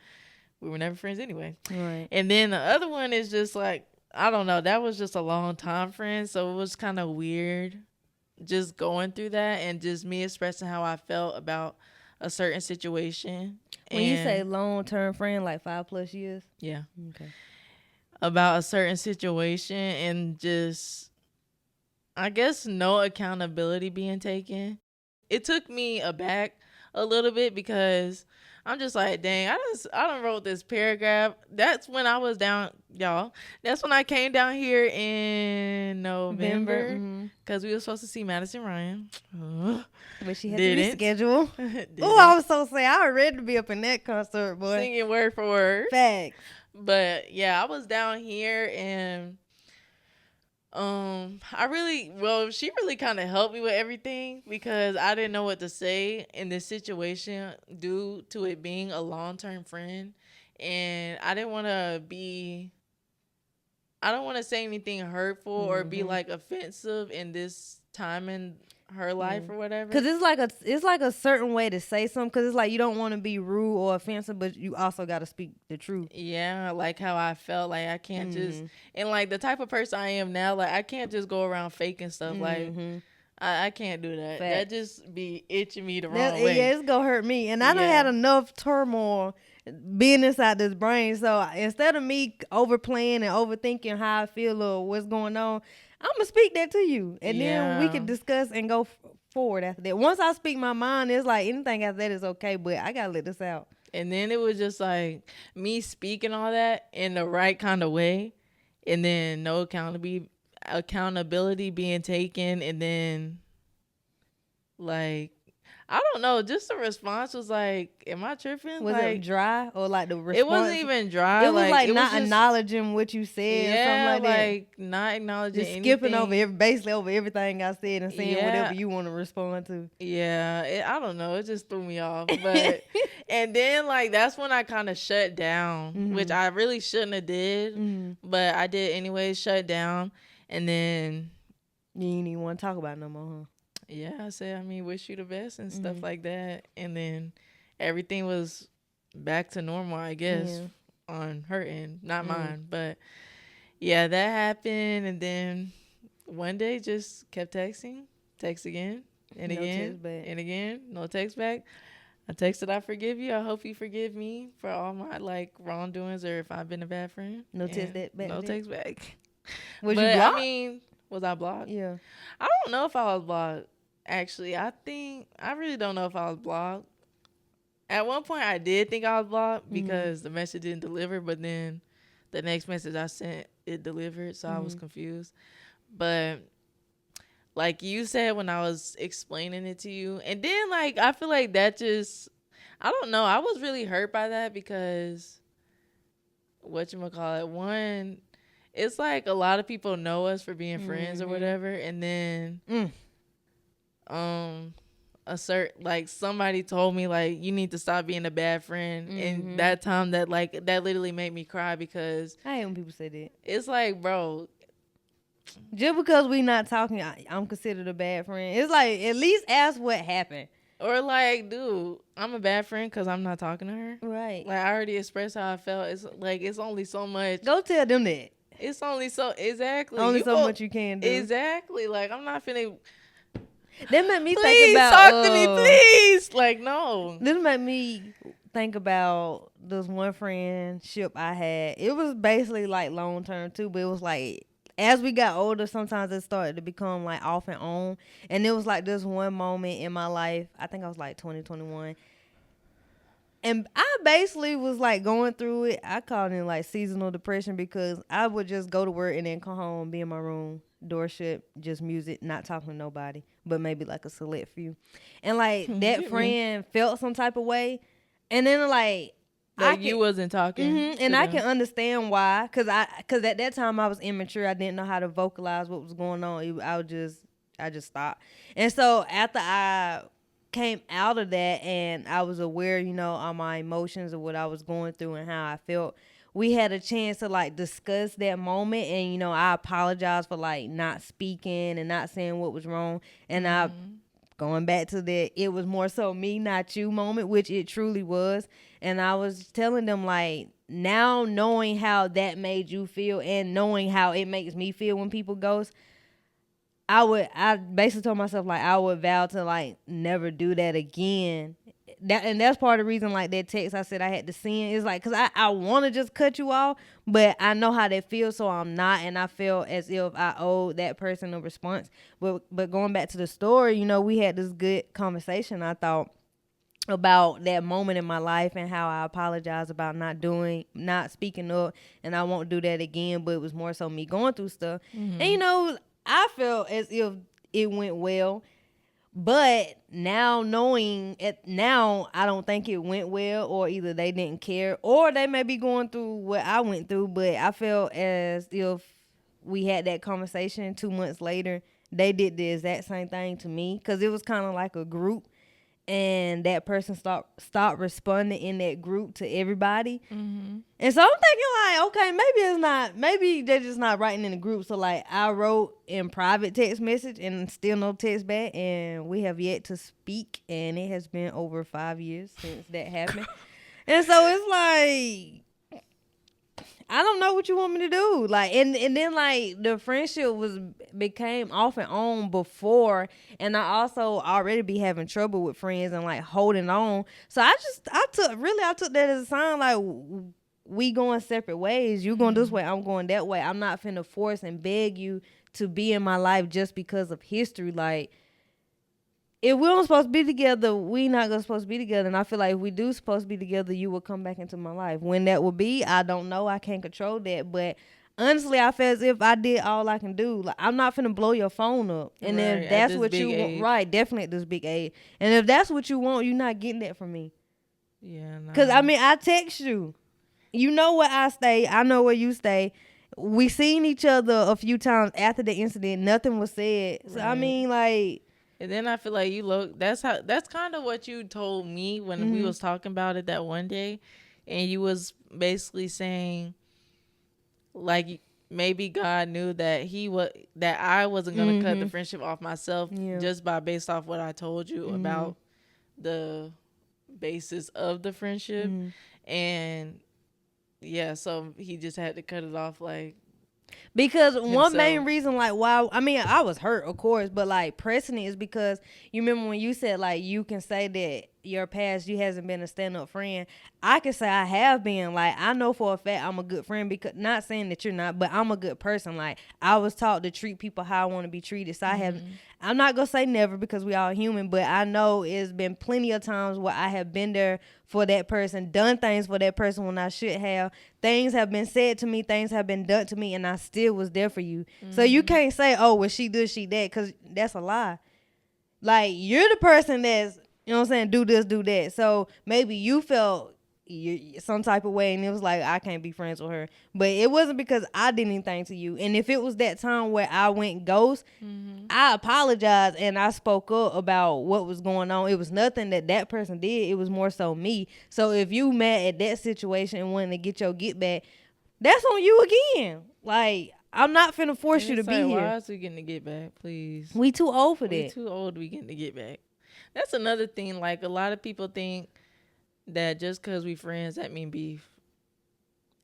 we were never friends anyway. Right. And then the other one is just like, I don't know, that was just a long time friend, so it was kind of weird just going through that and just me expressing how I felt about a certain situation. When you say long-term friend, like 5+ years? Yeah. Okay. About a certain situation and just, I guess, no accountability being taken. It took me aback a little bit because I'm just like, dang, I done wrote this paragraph. That's when I was down, y'all. That's when I came down here in November because we were supposed to see Madison Ryan. But she had to reschedule. Oh, I was so sad. I was ready to be up in that concert, boy. Singing word for word. Facts. But yeah, I was down here and she really kind of helped me with everything because I didn't know what to say in this situation due to it being a long-term friend. And I don't want to say anything hurtful or be like offensive in this time in her life or whatever. Cause it's like a certain way to say something. Cause it's like you don't want to be rude or offensive, but you also got to speak the truth. Yeah, like how I felt. Like I can't just, and like the type of person I am now, like I can't just go around faking stuff. Like I can't do that. Fact. That just be itching me the wrong way. Yeah, it's gonna hurt me. And I done had enough turmoil being inside this brain. So instead of me overplaying and overthinking how I feel or what's going on, I'm going to speak that to you. And then we can discuss and go forward after that. Once I speak my mind, it's like anything after that is okay, but I got to let this out. And then it was just like me speaking all that in the right kind of way. And then no accountability being taken. And then like, I don't know. Just the response was like, "Am I tripping?" Was like, it dry or like the response? It wasn't even dry. It was like not acknowledging what you said. Yeah, or something like not acknowledging just anything. Skipping over basically over everything I said and saying whatever you want to respond to. Yeah, I don't know. It just threw me off. But and then like that's when I kind of shut down, which I really shouldn't have did, but I did anyway. Shut down, and then you didn't even want to talk about it no more, huh? Yeah, I said, wish you the best and stuff like that. And then everything was back to normal, I guess, on her end, not mine. But yeah, that happened. And then one day just kept texting, text again and again and again, no text back. I texted, I forgive you. I hope you forgive me for all my like wrongdoings or if I've been a bad friend. No text back. No text back. Was you blocked? Was I blocked? Yeah. I don't know if I was blocked. Actually, I really don't know if I was blocked. At one point, I did think I was blocked because the message didn't deliver, but then the next message I sent, it delivered, so I was confused. But like you said when I was explaining it to you, and then like I feel like that just, I don't know, I was really hurt by that because whatchamacallit, one, it's like a lot of people know us for being friends or whatever, and then somebody told me like you need to stop being a bad friend, and that time that literally made me cry because I hate when people say that. It's like, bro, just because we not talking, I'm considered a bad friend. It's like at least ask what happened. Or like, dude, I'm a bad friend because I'm not talking to her. Right. Like, I already expressed how I felt. It's like it's only so much. Go tell them that. It's only so exactly. Only You so much you can do. Exactly. Like I'm not finna. That made me think Please about. talk to me, please. Like no. This made me think about this one friendship I had. It was basically like long term too, but it was like as we got older, sometimes it started to become like off and on. And it was like this one moment in my life. I think I was like 2021. And I basically was like going through it. I called it like seasonal depression because I would just go to work and then come home, be in my room, door shut, just music, not talking to nobody, but maybe like a select few. And like that friend felt some type of way. And then like you wasn't talking. And I can understand why. Cause at that time I was immature. I didn't know how to vocalize what was going on. I just stopped. And so after I came out of that and I was aware, of my emotions of what I was going through and how I felt, we had a chance to like discuss that moment. And, I apologized for like not speaking and not saying what was wrong. And going back to that, it was more so me, not you moment, which it truly was. And I was telling them like, now knowing how that made you feel and knowing how it makes me feel when people ghost, I basically told myself like I would vow to like never do that again. That's part of the reason like that text I said I had to send is like, cause I want to just cut you off, but I know how that feels, so I'm not, and I feel as if I owed that person a response. But going back to the story, we had this good conversation, I thought, about that moment in my life and how I apologize about not speaking up, and I won't do that again. But it was more so me going through stuff, and I felt as if it went well. But now knowing it now, I don't think it went well, or either they didn't care, or they may be going through what I went through. But I felt as if we had that conversation 2 months later, they did the exact same thing to me, because it was kind of like a group, and that person stopped responding in that group to everybody. And so I'm thinking like, okay, maybe they're just not writing in the group. So like I wrote in private text message and still no text back, and we have yet to speak, and it has been over 5 years since that happened. And so it's like, I don't know what you want me to do. Like, and then like the friendship became off and on before, and I also already be having trouble with friends and like holding on. So I took that as a sign like we going separate ways. You going this way, I'm going that way. I'm not finna force and beg you to be in my life just because of history. Like, if we don't supposed to be together, we not gonna supposed to be together. And I feel like if we do supposed to be together, you will come back into my life. When that will be, I don't know. I can't control that. But honestly, I feel as if I did all I can do. Like, I'm not finna blow your phone up. And if that's what you want, right, definitely at this big age. And if that's what you want, you're not getting that from me. Yeah, no. Cause I text you. You know where I stay. I know where you stay. We seen each other a few times after the incident. Nothing was said. So Right. like. And then I feel like that's kind of what you told me when we was talking about it that one day, and you was basically saying like maybe God knew that that I wasn't gonna cut the friendship off myself just based off what I told you about the basis of the friendship, and so he just had to cut it off like. Because one main reason, like, why, I was hurt, of course, but, like, pressing it is because you remember when you said, like, you can say that your past, you hasn't been a stand-up friend. I can say I have been. Like, I know for a fact I'm a good friend, because, not saying that you're not, but I'm a good person. Like, I was taught to treat people how I want to be treated. So I'm not going to say never, because we all human, but I know it's been plenty of times where I have been there for that person, done things for that person when I should have. Things have been said to me, things have been done to me, and I still was there for you. So you can't say, oh, well, she this, she that, because that's a lie. Like, you're the person that's, you know what I'm saying, do this, do that. So maybe you felt some type of way, and it was like, I can't be friends with her. But it wasn't because I did anything to you. And if it was that time where I went ghost, I apologized and I spoke up about what was going on. It was nothing that person did. It was more so me. So if you mad at that situation and wanting to get your get back, that's on you again. Like, I'm not finna force you to be here. Why is we getting to get back, please? We too old for that. We too old. We getting to get back. That's another thing. Like, a lot of people think that just because we friends, that mean beef.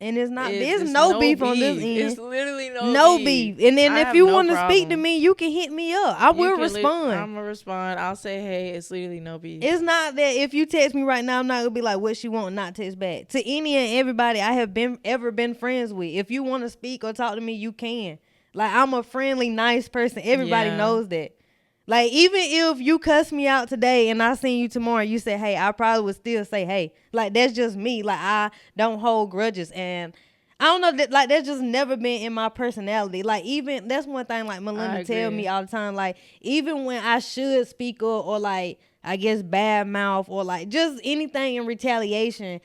And it's not. There's no beef on this end. It's literally no beef. And then if you want to speak to problem. me, you can hit me up. I will respond. I'm gonna respond. I'll say, hey, it's literally no beef. It's not that if you text me right now, I'm not gonna be like, what she want, not text back. To any and everybody I have ever been friends with, if you want to speak or talk to me, you can. Like, I'm a friendly, nice person. Everybody knows that. Like, even if you cuss me out today and I seen you tomorrow, you say, hey, I probably would still say, hey. Like, that's just me. Like, I don't hold grudges. And I don't know, like, that's just never been in my personality. Like, even, that's one thing, like, Melinda tell me all the time. Like, even when I should speak up or, like, I guess bad mouth or, like, just anything in retaliation,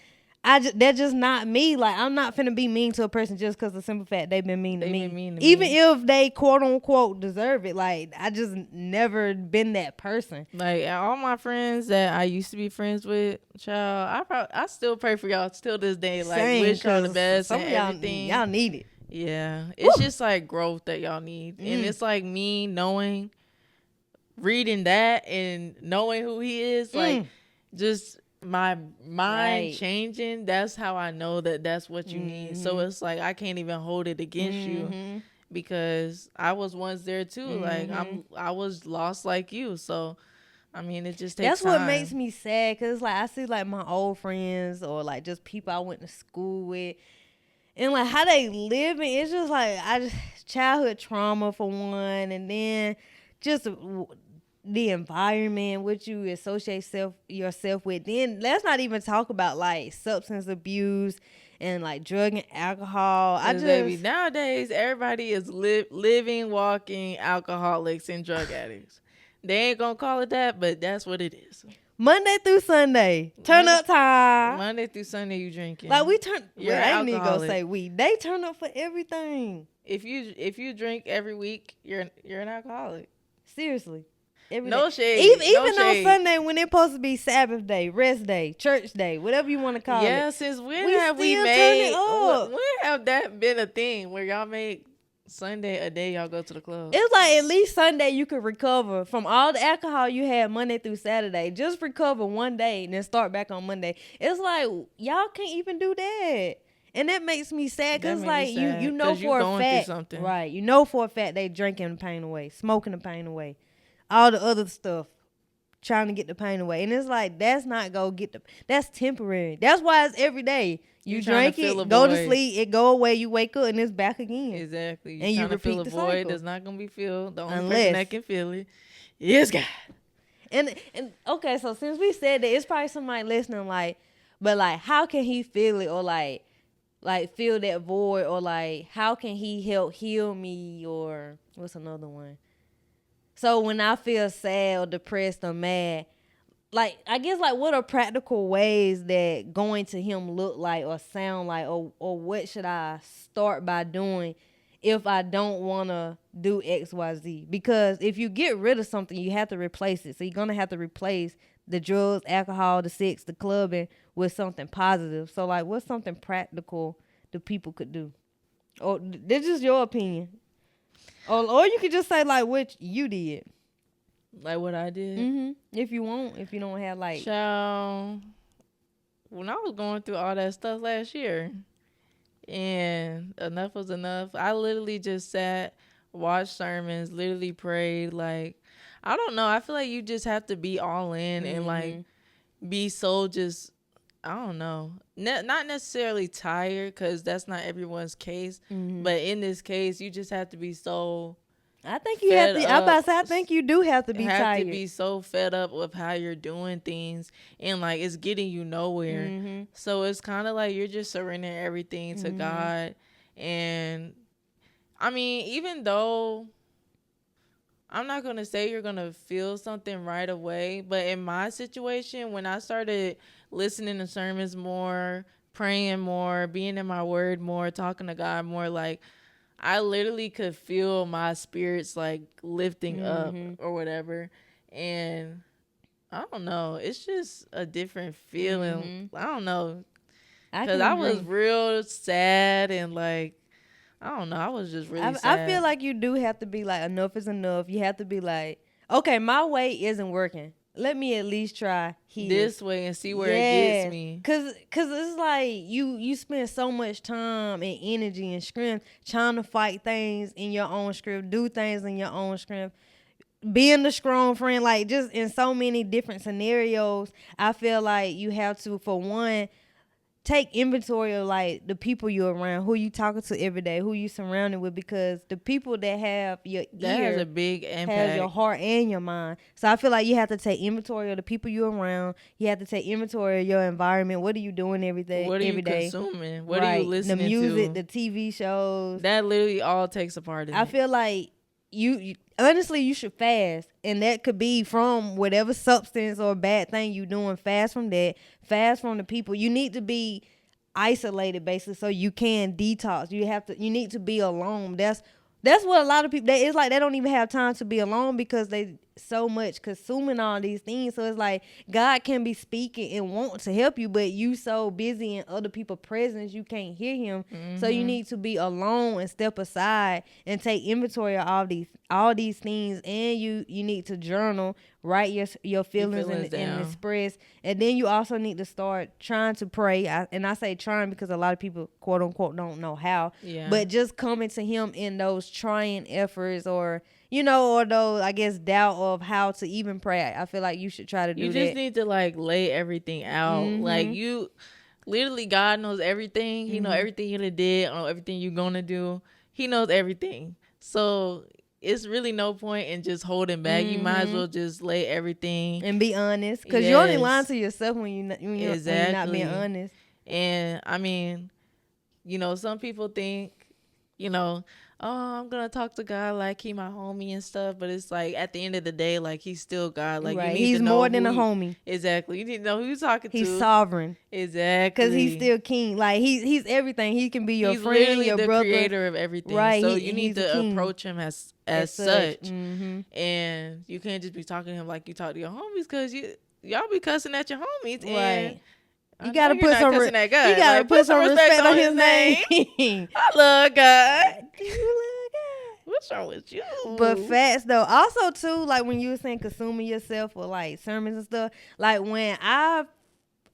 that's just not me. Like, I'm not finna be mean to a person just because of the simple fact they've been mean to me. Even if they quote unquote deserve it. Like, I just never been that person. Like, all my friends that I used to be friends with, child, I still pray for y'all still this day. Like, wish y'all the best and everything. Y'all need it. Yeah, it's just like growth that y'all need, and it's like me knowing, reading that and knowing who he is, like just. My mind changing, that's how I know that that's what you need. So it's like I can't even hold it against you because I was once there too. Like, I was lost like you. So I mean, it just takes that's time. What makes me sad, because like I see like my old friends or like just people I went to school with and like how they living. It's just like childhood trauma for one, and then just the environment which you associate yourself with. Then let's not even talk about like substance abuse and like drug and alcohol. Baby, nowadays everybody is living, walking alcoholics and drug addicts. They ain't gonna call it that, but that's what it is. Monday through Sunday, turn up time. Monday through Sunday, you drinking. Like, we turn. Well, I ain't even gonna say we. They turn up for everything. If you drink every week, you're an alcoholic. Seriously. No shade. Even on Sunday when it's supposed to be Sabbath day, rest day, church day, whatever you want to call it. Yeah, since when have that been a thing where y'all make Sunday a day y'all go to the club? It's like at least Sunday you could recover from all the alcohol you had Monday through Saturday. Just recover one day and then start back on Monday. It's like y'all can't even do that. And that makes me sad because like you know for a fact, right? You know for a fact they drinking the pain away, smoking the pain away. All the other stuff, trying to get the pain away. And it's like, that's not that's temporary. That's why it's every day. You drink it, go to sleep, it go away, you wake up, and it's back again. Exactly. And you repeat the cycle. Void that's not going to be filled. The only person that can feel it is God. And okay, so since we said that, it's probably somebody listening like, but like, how can he feel it or like feel that void, or like, how can he help heal me, or what's another one? So when I feel sad or depressed or mad, like, I guess, like, what are practical ways that going to him look like or sound like, or what should I start by doing if I don't want to do X, Y, Z? Because if you get rid of something, you have to replace it. So you're going to have to replace the drugs, alcohol, the sex, the clubbing with something positive. So, like, what's something practical that people could do? Or this is your opinion. Or you could just say like what you did, like what I did. If you don't have like. Child, when I was going through all that stuff last year, and enough was enough. I literally just sat, watched sermons, literally prayed. Like, I don't know. I feel like you just have to be all in and like be so just. I don't know. Not necessarily tired, because that's not everyone's case. But in this case, you just have to be so. I think you have to. I'm about to say, I think you do have to be tired. Have to be so fed up with how you're doing things, and like it's getting you nowhere. So it's kind of like you're just surrendering everything to God. And I mean, even though I'm not gonna say you're gonna feel something right away, but in my situation, when I started listening to sermons more, praying more, being in my word more, talking to God more, like I literally could feel my spirits like lifting up or whatever. And I don't know, it's just a different feeling. I don't know, because I was real sad and like, I don't know, I was just really sad. I feel like you do have to be like, enough is enough. You have to be like, okay, my way isn't working. let me at least try here. This way and see where it gets me. Cause it's like you spend so much time and energy and strength trying to fight things in your own strength, do things in your own strength, being the strong friend, like just in so many different scenarios. I feel like you have to, for one, take inventory of like the people you're around, who you talking to every day, who you surrounded with, because the people that have your that ear has a big impact, has your heart and your mind. So I feel like you have to take inventory of the people you're around. You have to take inventory of your environment. What are you doing every day? What are you day? consuming? What are you listening to? The music, the TV shows. That literally all takes a part of it. I feel like you honestly, you should fast, and that could be from whatever substance or bad thing you doing. Fast from that. Fast from the people. You need to be isolated, basically, so you can detox. You need to be alone. That's what a lot of people. It's like they don't even have time to be alone because they so much consuming all these things. So it's like God can be speaking and want to help you, but you so busy in other people's presence you can't hear Him. Mm-hmm. So you need to be alone and step aside and take inventory of all these things. And you need to journal, write your feelings and express. And then you also need to start trying to pray. And I say trying because a lot of people, quote unquote, don't know how. Yeah. But just coming to Him in those trying efforts, or or those, I guess, doubt of how to even pray. I feel like you should try to do that. You just need to like lay everything out. Mm-hmm. Like you, literally, God knows everything. He knows everything you did, everything you're gonna do. He knows everything. So it's really no point in just holding back. You might as well just lay everything and be honest, because you're only lying to yourself when you're not being honest. And I mean, some people think, oh, I'm gonna talk to God like He my homie and stuff, but it's like at the end of the day, like He's still God. Like, right. He's more than a homie. Exactly. You need to know who you're talking to. He's sovereign. Exactly. Because He's still king. Like he's everything. He can be your friend, your brother, creator of everything. Right. So you need to approach Him as such. Mm-hmm. And you can't just be talking to Him like you talk to your homies, because y'all be cussing at your homies. Right. And you gotta put some respect on His name. I love God. Do you love God? What's wrong with you? But facts though. Also too, like when you were saying consuming yourself with like sermons and stuff, like when I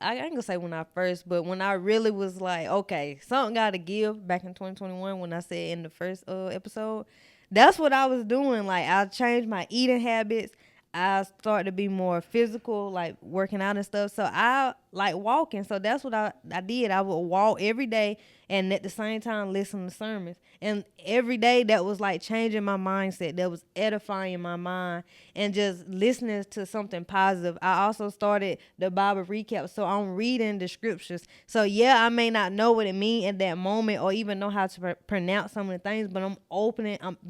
ain't gonna say when I first, but when I really was like, okay, something gotta give, back in 2021 when I said in the first episode, that's what I was doing. Like I changed my eating habits. I started to be more physical, like working out and stuff. So I like walking. So that's what I did. I would walk every day and at the same time listen to sermons. And every day that was like changing my mindset. That was edifying my mind and just listening to something positive. I also started the Bible recap. So I'm reading the scriptures. So yeah, I may not know what it means at that moment or even know how to pronounce some of the things, but I'm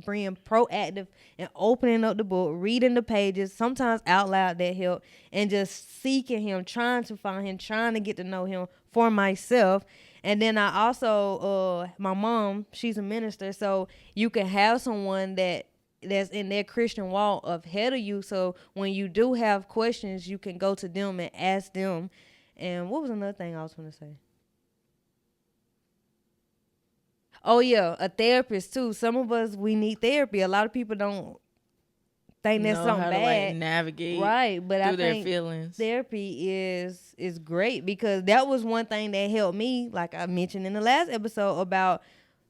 being proactive and opening up the book, reading the pages, sometimes out loud that help, and just seeking Him, trying to find Him, trying to get to know Him for myself. And then I also, my mom, she's a minister, so you can have someone that's in their Christian walk ahead of you. So when you do have questions, you can go to them and ask them. And what was another thing I was going to say? Oh yeah, a therapist too. Some of us, we need therapy. A lot of people don't think that's something how bad. To, like, navigate right, but I through their think feelings. Therapy is great, because that was one thing that helped me, like I mentioned in the last episode, about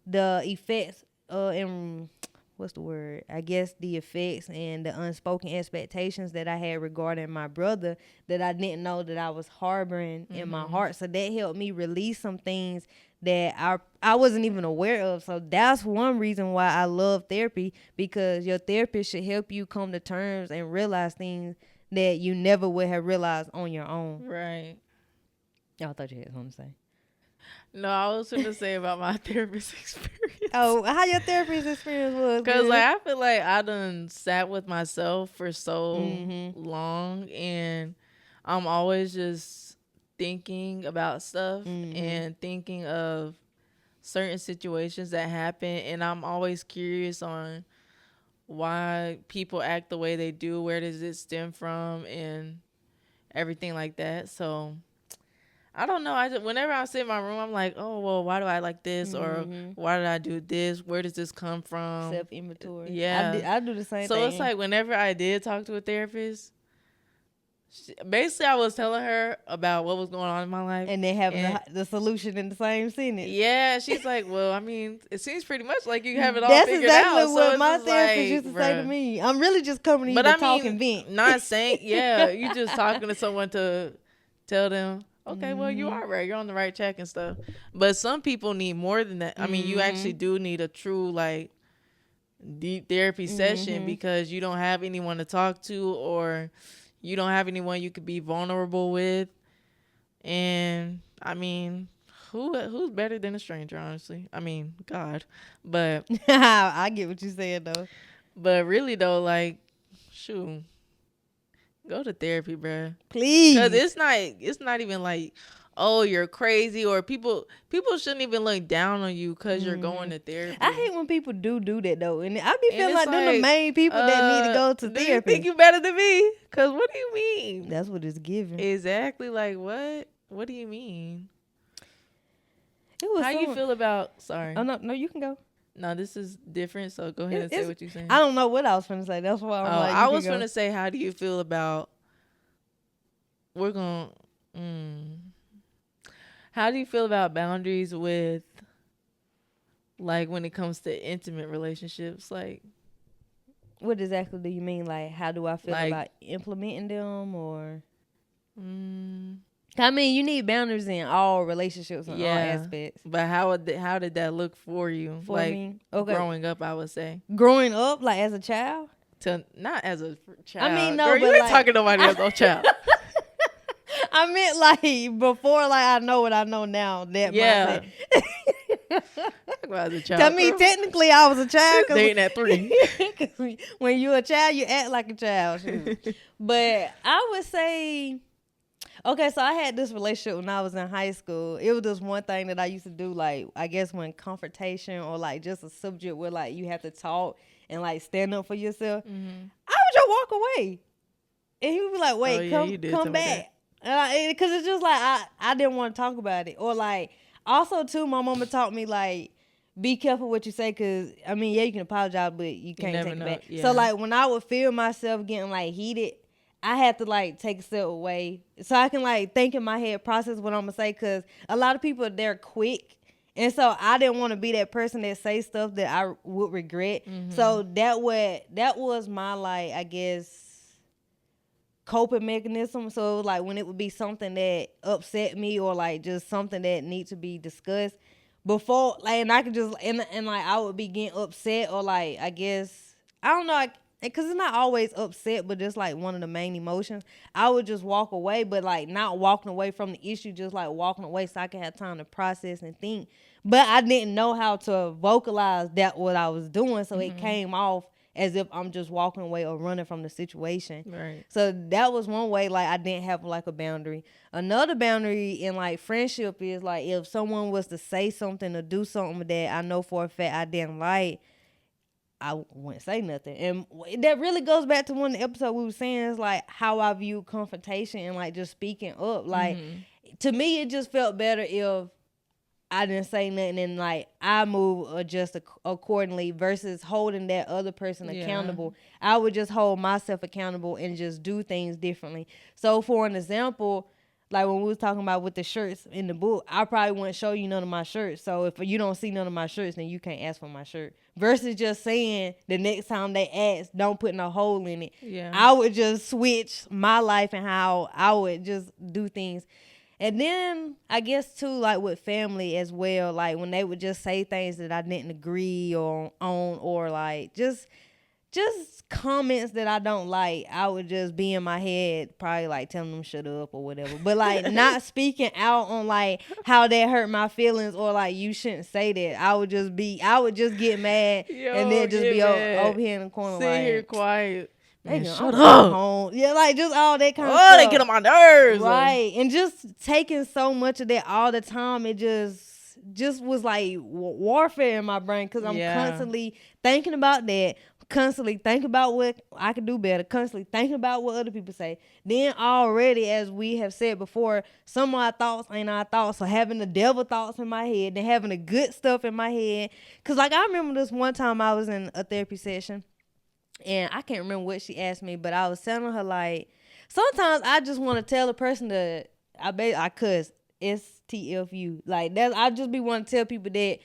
the effects and what's the word? I guess the effects and the unspoken expectations that I had regarding my brother that I didn't know that I was harboring in my heart. So that helped me release some things that I wasn't even aware of. So that's one reason why I love therapy, because your therapist should help you come to terms and realize things that you never would have realized on your own. Right. I thought you had something to say. No, I was going to say about my therapist experience. Oh, how your therapist experience was? Because like, I feel like I done sat with myself for so long, and I'm always just thinking about stuff and thinking of certain situations that happen, and I'm always curious on why people act the way they do, where does it stem from, and everything like that. So I don't know. Whenever I sit in my room, I'm like, oh, well, why do I like this? Or why did I do this? Where does this come from? Self-inventory. Yeah. I do the same thing. So it's like whenever I did talk to a therapist, Basically, I was telling her about what was going on in my life. And then having the solution in the same sentence. Yeah, she's like, well, I mean, it seems pretty much like you have it all That's figured out. exactly what so my it's just therapist like, used to say to me. I'm really just coming to you to talk and vent. Not saying, yeah, you just talking to someone to tell them, okay, well, you are right. You're on the right track and stuff. But some people need more than that. I mean, you actually do need a true, like, deep therapy session because you don't have anyone to talk to, or you don't have anyone you could be vulnerable with. And I mean, who's better than a stranger, honestly? I mean, God. But I get what you're saying though. But really though, like, shoot, go to therapy, bruh. Please. Because it's not even like, oh, you're crazy, or people shouldn't even look down on you because you're going to therapy. I hate when people do that though, and I be feeling like they're the main people that need to go to therapy. You think you better than me? Because what do you mean? That's what it's giving. Exactly. Like what? What do you mean? How you feel about? Sorry. Oh no, you can go. No, this is different. So go ahead and say what you're saying. I don't know what I was going to say. That's why I'm like. I was going to say, how do you feel about? How do you feel about boundaries with, like, when it comes to intimate relationships? Like, what exactly do you mean? Like, how do I feel about implementing them, or? I mean, you need boundaries in all relationships and all aspects. But how did that look for you? For me? Okay. Growing up, I would say. Growing up, like as a child? Not as a child. I mean, no, girl, but you ain't talking to nobody as no child. I meant like before, like I know what I know now. That yeah. As a child. I mean, technically, I was a child. Dating at 3. When you're a child, you act like a child. But I would say, okay, so I had this relationship when I was in high school. It was just one thing that I used to do, like, I guess when confrontation or, like, just a subject where, like, you have to talk and, like, stand up for yourself, I would just walk away. And he would be like, wait, come back. Because it's just like, I didn't want to talk about it. Or, like, also, too, my mama taught me, like, be careful what you say because, I mean, yeah, you can apologize, but you can't take it back. Yeah. So, like, when I would feel myself getting, like, heated, I had to, like, take a step away so I can, like, think in my head, process what I'm going to say, because a lot of people, they're quick. And so I didn't want to be that person that say stuff that I would regret. So that was my, like, I guess, coping mechanism. So, like, when it would be something that upset me or, like, just something that needs to be discussed before, like, and I could just, and like, I would be getting upset or, like, I guess, I don't know, because it's not always upset, but just, like, one of the main emotions. I would just walk away, but, like, not walking away from the issue, just, like, walking away so I can have time to process and think. But I didn't know how to vocalize that what I was doing, so it came off as if I'm just walking away or running from the situation. Right. So that was one way, like, I didn't have, like, a boundary. Another boundary in, like, friendship is, like, if someone was to say something or do something that I know for a fact I didn't like, I wouldn't say nothing. And that really goes back to one of the episodes we were saying is, like, how I view confrontation and, like, just speaking up. Like, to me, it just felt better if I didn't say nothing and, like, I move or adjust accordingly versus holding that other person accountable. I would just hold myself accountable and just do things differently. So, for an example, like when we was talking about with the shirts in the book, I probably wouldn't show you none of my shirts. So if you don't see none of my shirts, then you can't ask for my shirt. Versus just saying the next time they ask, don't put no hole in it. Yeah. I would just switch my life and how I would just do things. And then I guess too, like with family as well, like when they would just say things that I didn't agree on or like just comments that I don't like, I would just be in my head probably like telling them shut up or whatever. But like not speaking out on like how that hurt my feelings or like you shouldn't say that. I would just get mad and then just be over here in the corner sit like here quiet. Man, shut up. Yeah, like just all that kind of stuff. Oh, they get on my nerves. Right. And just taking so much of that all the time, it just was like warfare in my brain because I'm constantly thinking about that, constantly thinking about what I could do better, constantly thinking about what other people say. Then already, as we have said before, some of our thoughts ain't our thoughts. So having the devil thoughts in my head, then having the good stuff in my head. Because like I remember this one time I was in a therapy session. And I can't remember what she asked me, but I was telling her like, sometimes I just want to tell a person that I cuss STFU. Like that, I just be wanting to tell people that.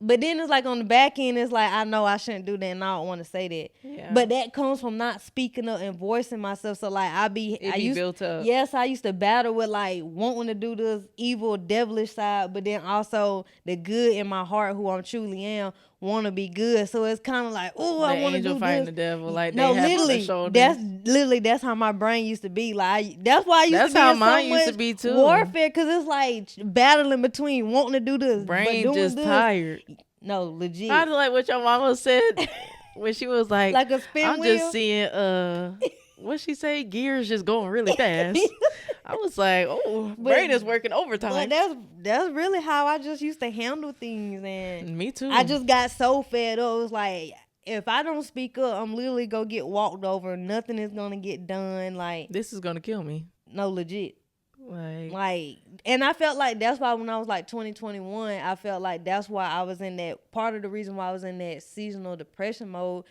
But then it's like on the back end, it's like I know I shouldn't do that, and I don't want to say that. Yeah. But that comes from not speaking up and voicing myself. So like I used built up. Yes, I used to battle with like wanting to do this evil, devilish side, but then also the good in my heart, who I truly am, want to be good. So it's kind of like, oh, I want to do fighting this. the devil, like no, they have literally, on their shoulders. that's how my brain used to be. Like that's why I used That's to be how in mine so used much to be too. warfare, because it's like battling between wanting to do this, Brain but doing just this. tired. No, legit. Kind of like what your mama said when she was like a spin I'm wheel. just seeing what she say, gears just going really fast. I was like, oh, brain is working overtime. But that's really how I just used to handle things, and me too. I just got so fed up. It was like, if I don't speak up, I'm literally gonna get walked over. Nothing is gonna get done. Like, this is gonna kill me. No, legit. Like, and I felt like that's why when I was like 2021, I felt like that's why I was in that, part of the reason why I was in that seasonal depression mode,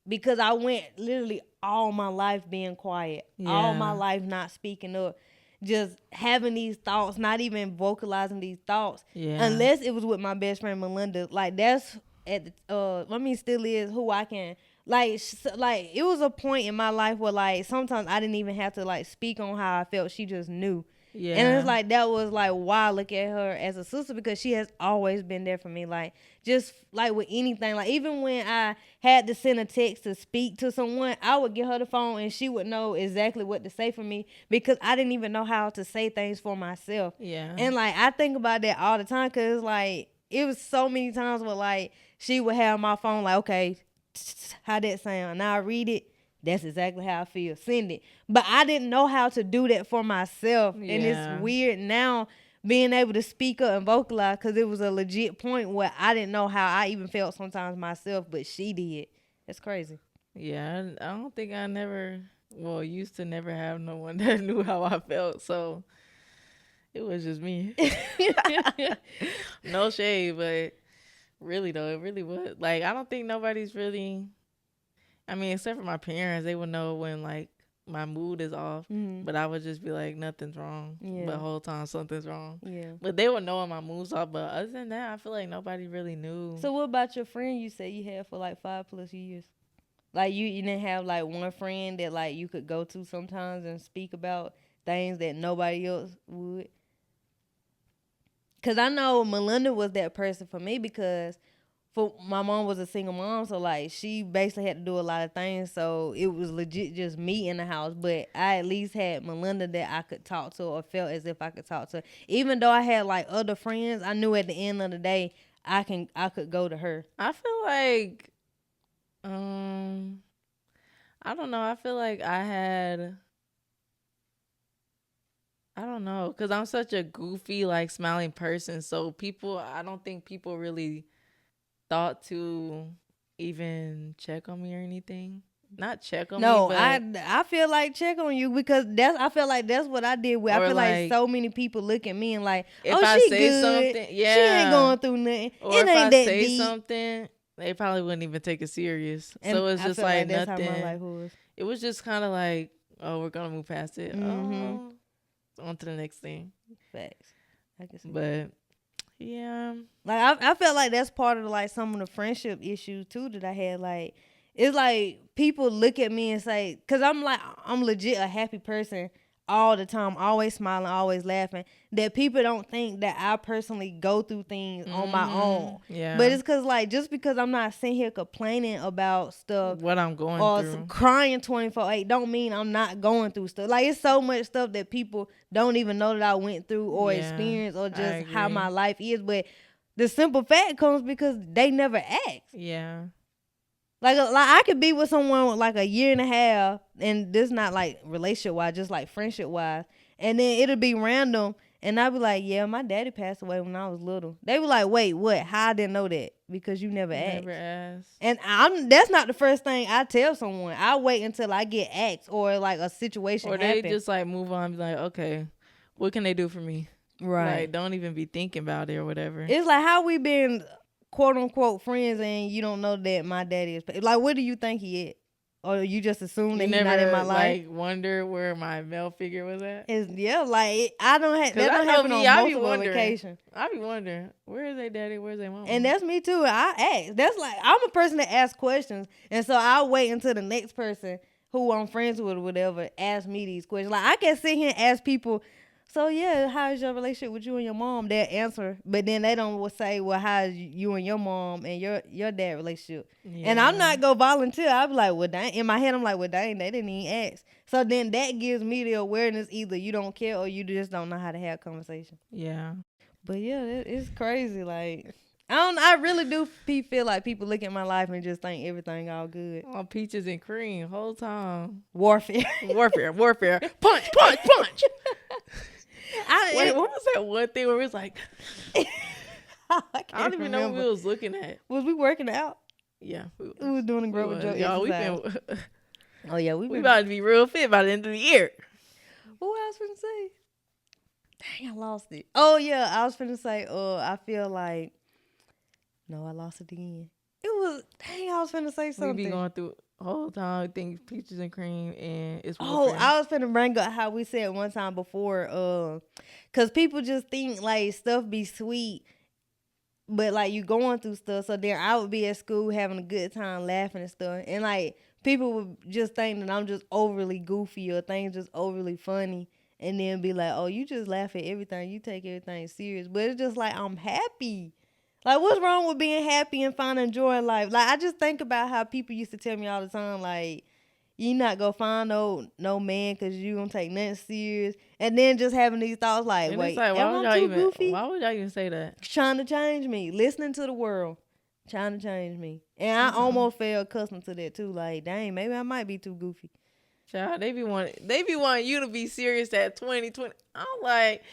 because I went literally all my life being quiet, all my life not speaking up, just having these thoughts, not even vocalizing these thoughts, unless it was with my best friend Melinda. Like that's still is who I can. Like it was a point in my life where like sometimes I didn't even have to like speak on how I felt. She just knew. Yeah. And it's like that was like why I look at her as a sister, because she has always been there for me. Like just like with anything, like even when I had to send a text to speak to someone, I would give her the phone and she would know exactly what to say for me, because I didn't even know how to say things for myself. Yeah. And like I think about that all the time, because like it was so many times where like she would have my phone like, okay, how that sound? Now I read it. That's exactly how I feel. Send it. But I didn't know how to do that for myself. Yeah. And it's weird now being able to speak up and vocalize, because it was a legit point where I didn't know how I even felt sometimes myself, but she did. It's crazy. Yeah, I don't think used to never have no one that knew how I felt. So it was just me. No shade, but really though, it really was. Like, I don't think nobody's really... I mean, except for my parents, they would know when like my mood is off, but I would just be like, nothing's wrong. Yeah. But the whole time something's wrong. Yeah. But they would know when my mood's off. But other than that, I feel like nobody really knew. So what about your friend you said you had for like 5+ years? Like you didn't have like one friend that like you could go to sometimes and speak about things that nobody else would? Because I know Melinda was that person for me, because my mom was a single mom, so like she basically had to do a lot of things, so it was legit just me in the house. But I at least had Melinda that I could talk to, or felt as if I could talk to. Even though I had like other friends, I knew at the end of the day I could go to her. I feel like I don't know. I feel like I don't know, because I'm such a goofy, like, smiling person. So I don't think people really thought to even check on me or anything. Not check on me, but... I feel like check on you, because I feel like that's what I did with. I feel like so many people look at me and like, if I she say good. something, she ain't going through nothing. Or it if ain't I that say deep. something, they probably wouldn't even take it serious. And so it's just like that's nothing. how my life was. It was just kind of like, oh, we're gonna move past it. Oh, on to the next thing. Facts. I can see. But yeah, like I felt like that's part of like some of the friendship issues too that I had. Like it's like people look at me and say, because I'm legit a happy person all the time, always smiling, always laughing, that people don't think that I personally go through things on my own. Yeah. But it's because like just because I'm not sitting here complaining about stuff, what I'm going through, or crying 24/8, don't mean I'm not going through stuff. Like it's so much stuff that people don't even know that I went through or experienced, or just how my life is. But the simple fact comes because they never asked. Yeah. Like I could be with someone like a year and a half, and this not like relationship wise, just like friendship wise, and then it'll be random, and I'll be like, yeah, my daddy passed away when I was little. They were like, wait, what? How I didn't know that? Because you never asked. Never asked. And that's not the first thing I tell someone. I wait until I get asked, or like a situation happen. Or they just like move on and be like, okay, what can they do for me? Right. Like, don't even be thinking about it or whatever. It's like how we been quote unquote friends, and you don't know that my daddy is like, what do you think he is? or you just assume that You he's not in my never life. like wonder where my male figure was at? Yeah, like I don't have that. I Don't know happen me, on I be multiple wondering. occasions. I be wondering, where is their daddy? Where's their mama? And that's me too. I ask. That's like I'm a person that asks questions, and so I wait until the next person who I'm friends with or whatever ask me these questions. Like I can sit here and ask people. So yeah, how's your relationship with you and your mom? They'll answer, but then they don't say, well, how's you and your mom and your dad relationship? Yeah. And I'm not gonna volunteer. I'll be like, well, dang. In my head, I'm like, well, dang, they didn't even ask. So then that gives me the awareness either you don't care or you just don't know how to have conversation. Yeah. But yeah, it's crazy. Like I really do feel like people look at my life and just think everything all good. All peaches and cream whole time. Warfare. Punch. Wait, what was that one thing where it was like, I don't even know what we was looking at. Was we working out? Yeah. We was doing a growing joke exercise. Oh yeah, we about to be real fit by the end of the year. What I was finna say? Dang, I lost it. Oh yeah, I was finna say, I feel like, no, I lost it again. It was, dang, I was finna say something. We be going through the whole time, think peaches and cream, and it's warfare. I was finna bring up how we said one time before, cause people just think like stuff be sweet, but like you going through stuff. So then I would be at school having a good time, laughing and stuff, and like people would just think that I'm just overly goofy or things just overly funny. And then be like, oh, you just laugh at everything. You take everything serious. But it's just like, I'm happy. Like, what's wrong with being happy and finding joy in life? Like, I just think about how people used to tell me all the time, like, you not gonna find no man because you gonna take nothing serious. And then just having these thoughts like, and wait, like, am I too goofy? Why would y'all even say that? Trying to change me. Listening to the world. Trying to change me. And I almost felt accustomed to that, too. Like, dang, maybe I might be too goofy. Child, they be wanting you to be serious at 2020. I'm like,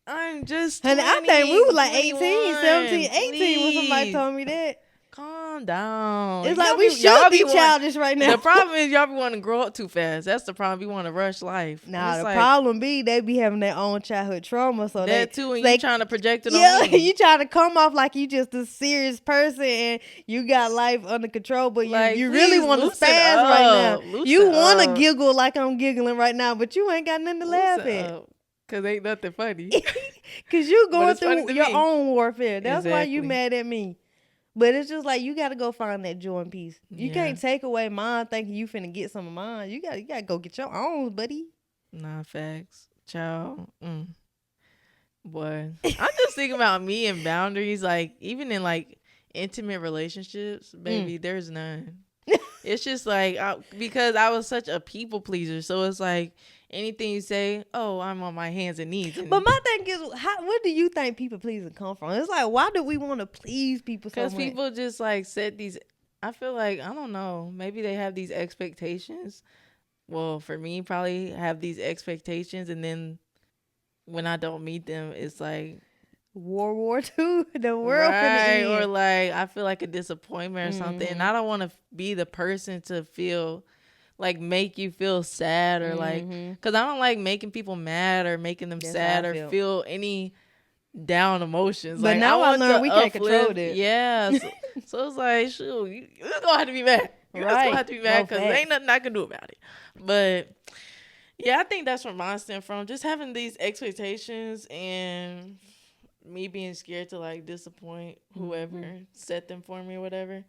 I'm just 20, and I think we was like 21, 18, 17, 18 please. when somebody told me that. Calm down. It's like we should be childish right now. The problem is y'all be wanting to grow up too fast. That's the problem. You want to rush life. Nah, the problem be they be having their own childhood trauma. So that too, and you trying to project it on me. You trying to come off like you just a serious person and you got life under control, but you really want to spaz right now. You want to giggle like I'm giggling right now, but you ain't got nothing to laugh at. Cause ain't nothing funny. Cause you going through your own warfare. That's why you mad at me. But it's just like you got to go find that joy and peace. You can't take away mine thinking you finna get some of mine. You got to go get your own, buddy. Nah, facts. Child. Boy. I'm just thinking about me and boundaries. Like, even in, like, intimate relationships, baby, there's none. It's just, like, because I was such a people pleaser. So it's like, anything you say, oh, I'm on my hands and knees. But my thing is, where do you think people pleasing come from? It's like, why do we want to please people so much? Because people just like set these, I feel like, I don't know, maybe they have these expectations. Well, for me, probably have these expectations, and then when I don't meet them, it's like World War II, the world finna end. Or like I feel like a disappointment or something, and I don't want to be the person to feel like make you feel sad or like, because I don't like making people mad or making them sad or feel any down emotions. But like now I learned we can't control it. Yeah, so it's like, shoot, you're gonna have to be mad. You're gonna have to be mad because there ain't nothing I can do about it. But yeah, I think that's where mine stem from. Just having these expectations and me being scared to like disappoint whoever set them for me or whatever.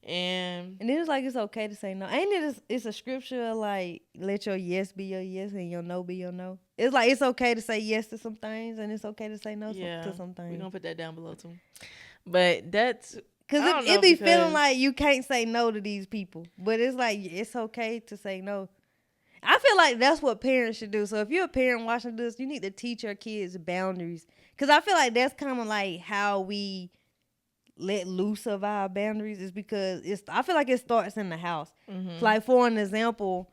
And then it's like it's okay to say no. Ain't it? It's a scripture like let your yes be your yes and your no be your no. It's like it's okay to say yes to some things and it's okay to say no to some things. We're gonna put that down below too. But that's because it be feeling like you can't say no to these people, but it's like it's okay to say no. I feel like that's what parents should do. So if you're a parent watching this, you need to teach your kids boundaries, because I feel like that's kind of like how we let loose of our boundaries, is because I feel like it starts in the house. Like for an example,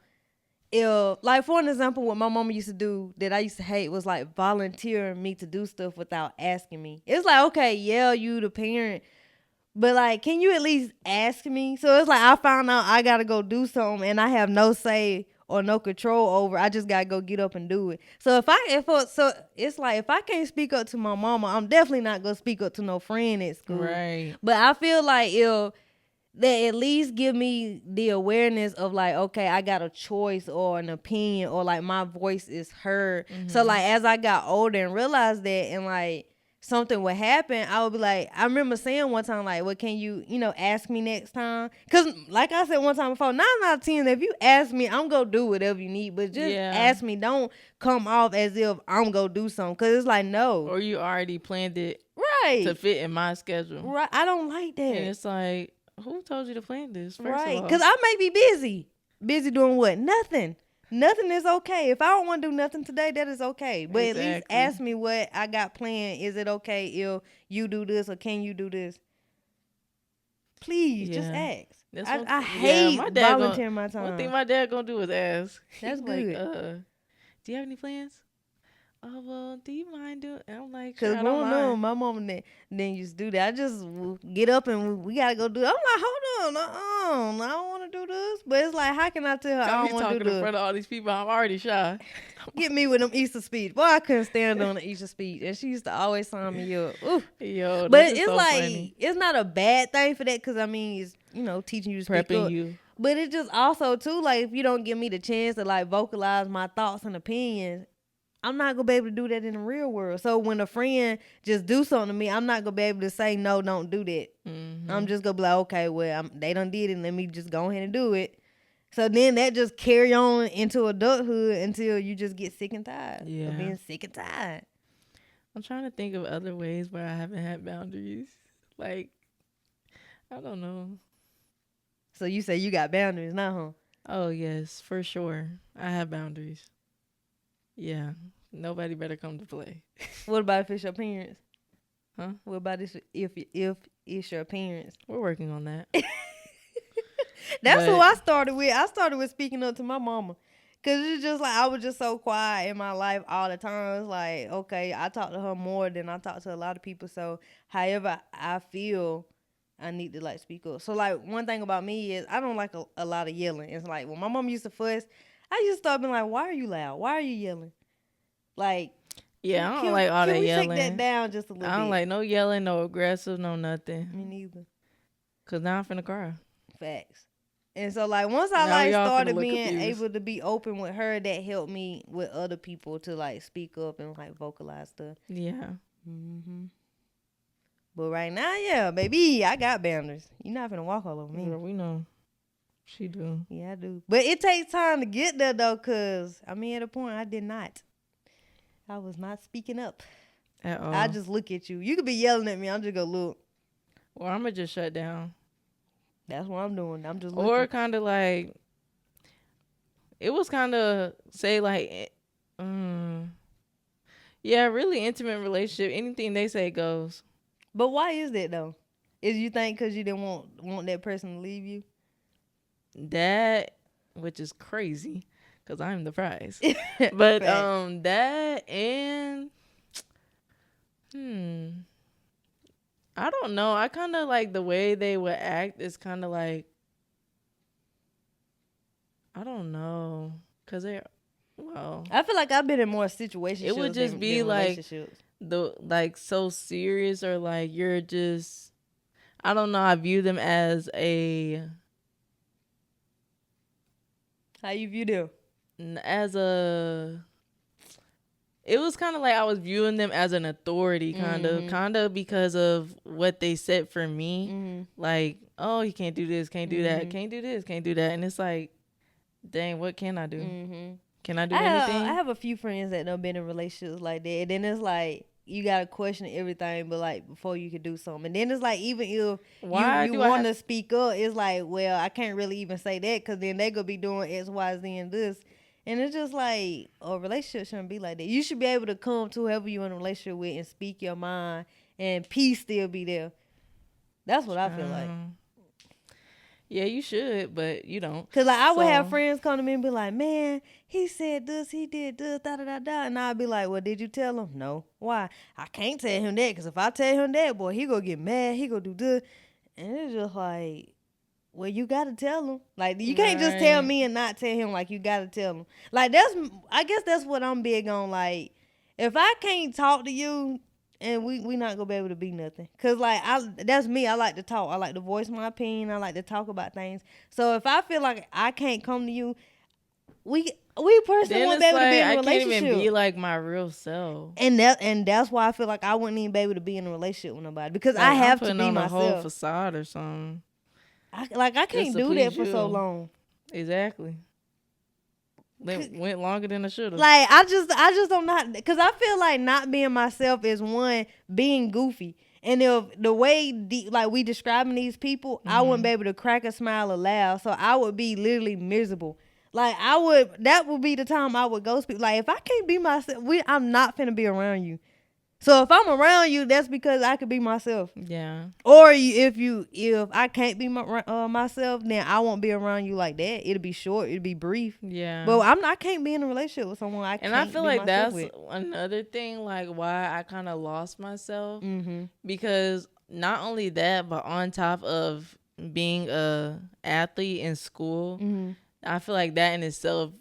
what my mama used to do that I used to hate was like volunteering me to do stuff without asking me. It's like, okay, yeah, you the parent, but like, can you at least ask me? So it's like I found out I gotta go do something and I have no say or no control over. I just gotta go get up and do it. So it's like if I can't speak up to my mama, I'm definitely not gonna speak up to no friend at school. Right. But I feel like if that at least give me the awareness of like, okay, I got a choice or an opinion, or like my voice is heard. So like as I got older and realized that, and like something would happen, I would be like, I remember saying one time like, what can you ask me next time? Because like I said one time before, 9 out of 10, if you ask me, I'm gonna do whatever you need, but just ask me. Don't come off as if I'm gonna do something, because it's like, no, or you already planned it right to fit in my schedule, right. I don't like that. And it's like, who told you to plan this? First Right, of all, because I may be busy doing what? Nothing is okay. If I don't want to do nothing today, that is okay. But at least ask me what I got planned. Is it okay if you do this, or can you do this? Please, just ask. I hate volunteering my time. One thing my dad gonna do is ask. That's good. Like, do you have any plans? Oh, well, do you mind doing? And I'm like, because growing up, my mom then used to do that. I just get up and we gotta go do it. I'm like, hold on, I don't want to do this. But it's like, how can I tell her I don't want to do this? In front of all these people, I'm already shy. Get me with them Easter speech. Boy, I couldn't stand on the Easter speech, and she used to always sign me up. Ooh. Yo, but it's so like funny. It's not a bad thing for that, because I mean, it's teaching you to speak prepping up. You. But it's just also too, like, if you don't give me the chance to like vocalize my thoughts and opinions, I'm not gonna be able to do that in the real world. So when a friend just do something to me, I'm not gonna be able to say no, don't do that. I'm just gonna be like, okay, well, they done did it, let me just go ahead and do it. So then that just carry on into adulthood until you just get sick and tired of being sick and tired. I'm trying to think of other ways where I haven't had boundaries. Like, I don't know. So you say you got boundaries now, huh? Oh yes, for sure. I have boundaries. Yeah. Nobody better come to play. What about if it's your parents? Huh? What about if it's your parents? We're working on that. That's who I started with. I started with speaking up to my mama. Because it's just like, I was just so quiet in my life all the time. It's like, okay, I talk to her more than I talk to a lot of people. So however I feel, I need to like speak up. So like, one thing about me is I don't like a lot of yelling. It's like, when my mom used to fuss, I used to start being like, why are you loud? Why are you yelling? Like, yeah, I don't like all that yelling. Can we take that down just a little bit? I don't like no yelling, no aggressive, no nothing. Me neither. Because now I'm finna cry. Facts. And so, like, once I like started being able to be open with her, that helped me with other people to like speak up and like vocalize stuff. Yeah. But right now, yeah, baby, I got boundaries. You're not finna walk all over me. Girl, we know. She do. Yeah, I do. But it takes time to get there, though, because, I mean, at a point, I did not. I was not speaking up. At all. I just look at you. You could be yelling at me. I'm just going to look. Or I'm going to just shut down. That's what I'm doing. I'm just looking. Or kind of like, it was kind of, say, like, yeah, really intimate relationship. Anything they say goes. But why is that, though? Is you think because you didn't want that person to leave you? That, which is crazy, because I'm the prize. But right. That and I don't know. I kind of like the way they would act is kind of like, I don't know, because they, well, I feel like I've been in more situations. It would just be like so serious, or like you're just, I don't know. I view them as a. How you view them? As a, it was kind of like I was viewing them as an authority, kind of because of what they said for me. Like, oh, you can't do this, can't do that, can't do this, can't do that, and it's like, dang, what can I do? Can I do anything? I have a few friends that done been in relationships like that, and then it's like you gotta question everything, but like before you can do something, and then it's like even if you want to speak up, it's like, well, I can't really even say that because then they gonna be doing X, Y, Z, and this, and it's just like a relationship shouldn't be like that. You should be able to come to whoever you're in a relationship with and speak your mind, and peace still be there. That's what I feel like. Yeah, you should, but you don't. Cause like I would have friends come to me and be like, "Man, he said this, he did this, da da da da," and I'd be like, "Well, did you tell him?" "No." "Why?" "I can't tell him that, cause if I tell him that, boy, he gonna get mad. He gonna do this," and it's just like, well, you gotta tell him. Like you can't just tell me and not tell him. Like you gotta tell him. Like I guess that's what I'm big on. Like if I can't talk to you and we not gonna be able to be nothing. Cause like that's me. I like to talk. I like to voice my opinion. I like to talk about things. So if I feel like I can't come to you, we personally Then won't be it's able to be like in a I can't even relationship. be like my real self. And that's why I feel like I wouldn't even be able to be in a relationship with nobody because Like I I'm have to putting be on a whole myself. facade or something. I Just can't to do that please for so you. long. Exactly. Went longer than I should have. Like I just don't know because I feel like not being myself is one being goofy. And if the way like we describing these people, I wouldn't be able to crack a smile or laugh. So I would be literally miserable. Like that would be the time I would ghost people. Like if I can't be myself, I'm not finna be around you. So if I'm around you, that's because I could be myself. Yeah. Or if I can't be myself, then I won't be around you like that. It'll be short. It'll be brief. Yeah. But I can't be in a relationship with someone I And can't I feel be like myself that's with. another thing, like why I kind of lost myself. Mm-hmm. Because not only that, but on top of being a athlete in school, Mm-hmm. I feel like that in itself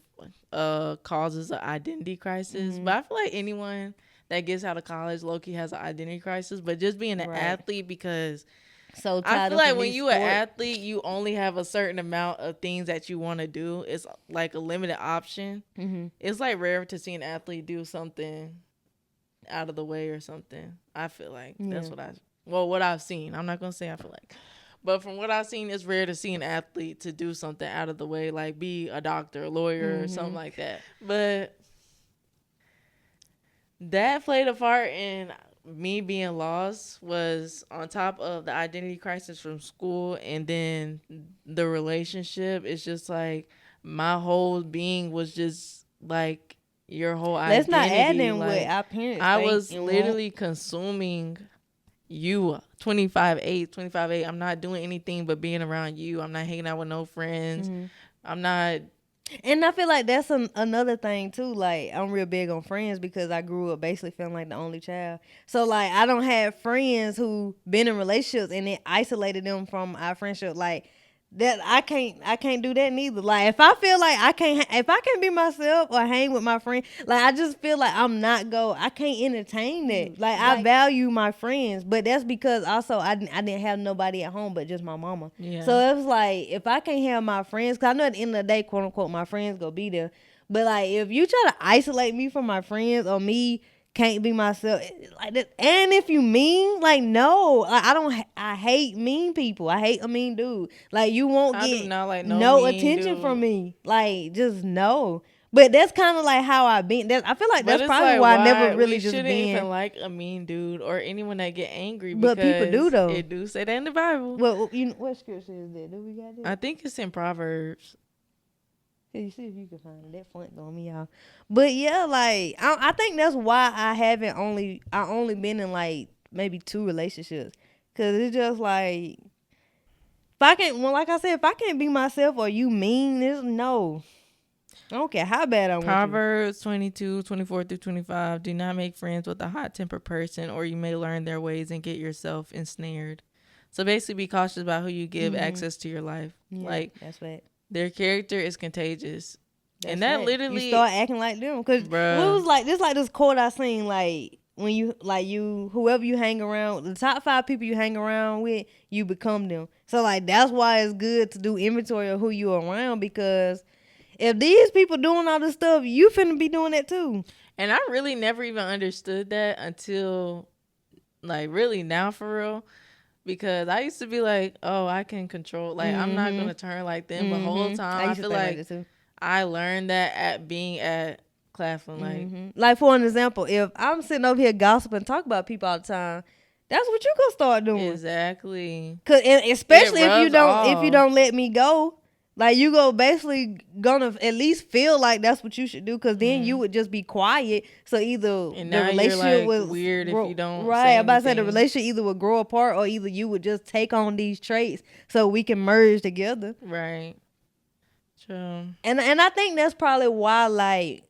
causes an identity crisis. Mm-hmm. But I feel like anyone that gets out of college low-key has an identity crisis. But just being an athlete, because So I tied feel up like in when these you an sports. athlete, you only have a certain amount of things that you want to do. It's like a limited option. Mm-hmm. It's like rare to see an athlete do something out of the way or something. I feel like that's what I've seen. I'm not gonna say I feel like, but from what I've seen, it's rare to see an athlete to do something out of the way, like be a doctor, a lawyer, or something like that. But that played a part in me being lost, was on top of the identity crisis from school, and then the relationship. It's just like my whole being was just like your whole Let's not add identity. in what Like our parents I think was and literally consuming you 25/8. I'm not doing anything but being around you. I'm not hanging out with no friends. Mm-hmm. I'm not. And I feel like that's another thing too. Like I'm real big on friends because I grew up basically feeling like the only child. So like I don't have friends who been in relationships and it isolated them from our friendship. Like that I can't do that neither. Like if I feel like if I can't be myself or hang with my friend, like I just feel like I can't entertain that. Like I value my friends, but that's because also I didn't have nobody at home but just my mama. Yeah. So it was like if I can't have my friends, cause I know at the end of the day, quote unquote, my friends gonna be there. But like if you try to isolate me from my friends or me can't be myself like that, and if you mean like no, like, I hate mean people. I hate a mean dude. Like you won't I do get not like no mean attention dude. from me. Like just no. But that's kind of like how I've been. I feel like But that's probably like why I never really we just shouldn't been. even like a mean dude or anyone that get angry. But people do though. It do say that in the Bible. Well, what scripture is that? Do we got that? I think it's in Proverbs. You see if you can find it. That front throwing me off. But yeah, like I think that's why I only been in like maybe 2 relationships. Cause it's just like like I said, if I can't be myself or you mean this, no. I don't care how bad I want you. Proverbs 22:24-25. Do not make friends with a hot-tempered person, or you may learn their ways and get yourself ensnared. So basically, be cautious about who you give access to your life. Yeah, like that's right. Their character is contagious. That's and that right. literally you start acting like them. Cause it was like this quote I seen, like when whoever you hang around, the top 5 people you hang around with, you become them. So like that's why it's good to do inventory of who you around, because if these people doing all this stuff, you finna be doing that too. And I really never even understood that until like really now for real. Because I used to be like, oh, I can control. Like, I'm not going to turn like them. But the whole time, I feel like I learned that at being at Claflin. Like, for an example, if I'm sitting over here gossiping and talking about people all the time, that's what you going to start doing. Exactly. Cause especially if you don't let me go. Like you go basically gonna at least feel like that's what you should do, because then you would just be quiet. So either and the relationship was weird if you don't. Right, I'm about to say the relationship either would grow apart or either you would just take on these traits so we can merge together. Right. True. And I think that's probably why like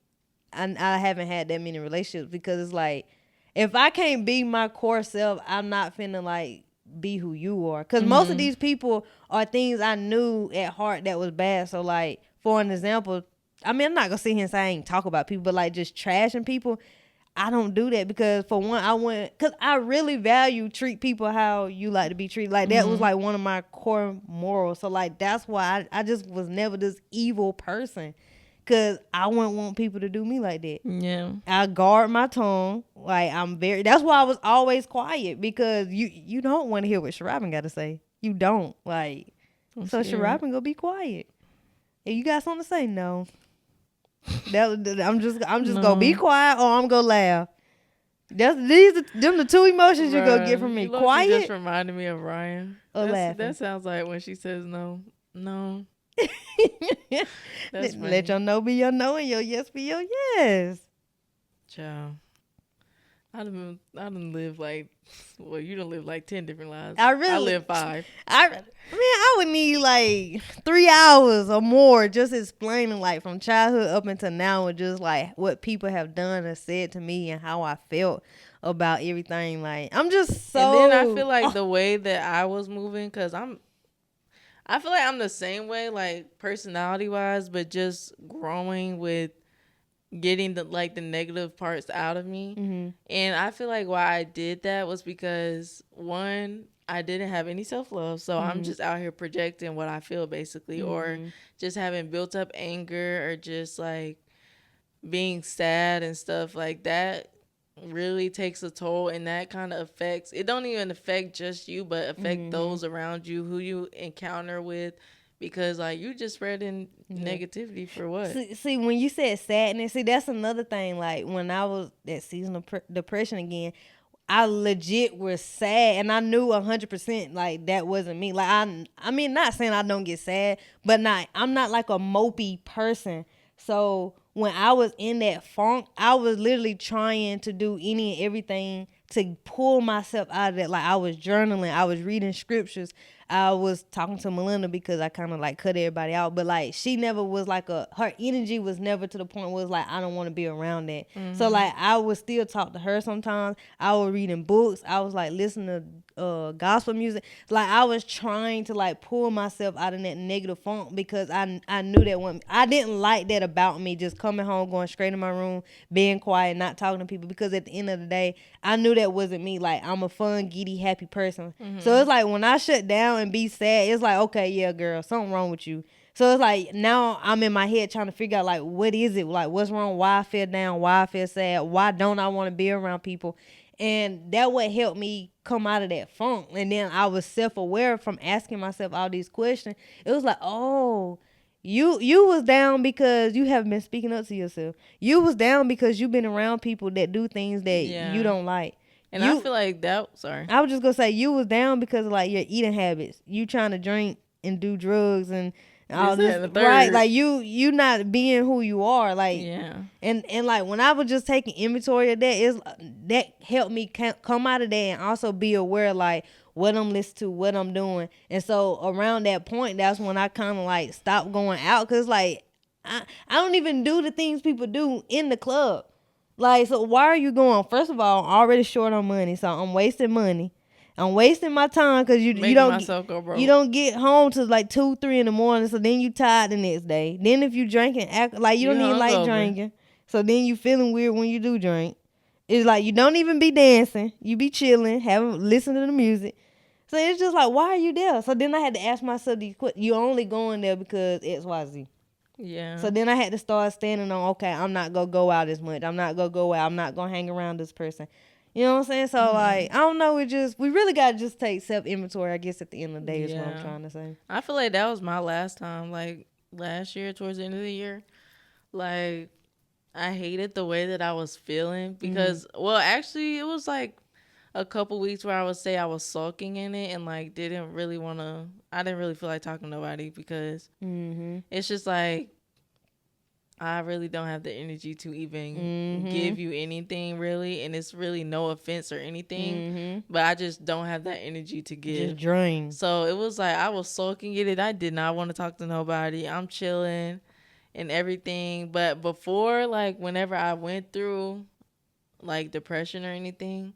I haven't had that many relationships, because it's like if I can't be my core self, I'm not finna like be who you are, because most of these people are things I knew at heart that was bad. So like for an example, I mean, I'm not gonna sit here and say I ain't talk about people, but like just trashing people, I don't do that because for one, because I really value treat people how you like to be treated. Like that was like one of my core morals. So like that's why I just was never this evil person, because I wouldn't want people to do me like that. Yeah. I guard my tongue. Like that's why I was always quiet, because you don't want to hear what Sharabin got to say. You don't like. So Sharabin gonna be quiet. If you got something to say, no. I'm just gonna be quiet, or I'm gonna laugh. Them the two emotions you gonna get from me. Quiet. Just reminded me of Ryan. Or laughing. That sounds like when she says no. That's funny. Let your no be your no and your yes be your yes. Child. I done live like, well, you done live like 10 different lives. I live 5. I would need like 3 hours or more just explaining like from childhood up until now, and just like what people have done or said to me and how I felt about everything. Like I'm just so. And then I feel like the way that I was moving, because I feel like I'm the same way, like personality wise, but just growing with getting the negative parts out of me. And I feel like why I did that was because, one, I didn't have any self-love, so I'm just out here projecting what I feel basically, or just having built up anger, or just like being sad and stuff like that really takes a toll, and that kind of affects, it don't even affect just you, but affect those around you who you encounter with, because like you just spreading negativity for what? See, when you said sadness, see, that's another thing. Like when I was that seasonal depression again, I legit was sad, and I knew 100% like that wasn't me. Like I mean, not saying I don't get sad, but I'm not like a mopey person. So when I was in that funk, I was literally trying to do any and everything to pull myself out of that. Like I was journaling, I was reading scriptures, I was talking to Melinda because I kind of like cut everybody out. But like she never was like her energy was never to the point where it was like I don't want to be around that. So like I would still talk to her sometimes. I was reading books. I was like listening to gospel music. Like I was trying to like pull myself out of that negative funk, because I knew that when I didn't like that about me, just coming home, going straight in my room, being quiet, not talking to people, because at the end of the day, I knew that wasn't me. Like I'm a fun, giddy, happy person. So it's like when I shut down and be sad, it's like, okay, yeah, girl, something wrong with you. So it's like now I'm in my head trying to figure out like what is it, like what's wrong, why I feel down, why I feel sad, why don't I want to be around people. And that would help me come out of that funk. And then I was self-aware from asking myself all these questions. It was like, oh, you was down because you haven't been speaking up to yourself. You was down because you've been around people that do things that you don't like. And I feel like that, sorry. I was just going to say, you was down because of like your eating habits. You trying to drink and do drugs and all this, right? Like you not being who you are, like, yeah. And like when I was just taking inventory of that helped me come out of that and also be aware of like what I'm listening to, what I'm doing. And so around that point, that's when I kind of like stopped going out, because like I don't even do the things people do in the club. Like, so why are you going? First of all, I'm already short on money, so I'm wasting money. I'm wasting my time because you don't get home till like 2, 3 in the morning. So then you tired the next day. Then if you drink and act like you don't even like drinking, so then you feeling weird when you do drink. It's like you don't even be dancing. You be chilling, listen to the music. So it's just like, why are you there? So then I had to ask myself these questions. You only going there because XYZ. Yeah. So then I had to start standing on, okay, I'm not going to go out as much. I'm not going to go out. I'm not going to hang around this person. You know what I'm saying? So, like, I don't know. We really got to just take self-inventory, I guess, at the end of the day is what I'm trying to say. I feel like that was my last time, like, last year, towards the end of the year. Like, I hated the way that I was feeling because, well, actually, it was, like, a couple weeks where I would say I was sulking in it and, like, I didn't really feel like talking to nobody because it's just, like, I really don't have the energy to even give you anything, really. And it's really no offense or anything. But I just don't have that energy to give. Just drain. So it was like I was sulking in it. I did not want to talk to nobody. I'm chilling and everything. But before, like, whenever I went through, like, depression or anything,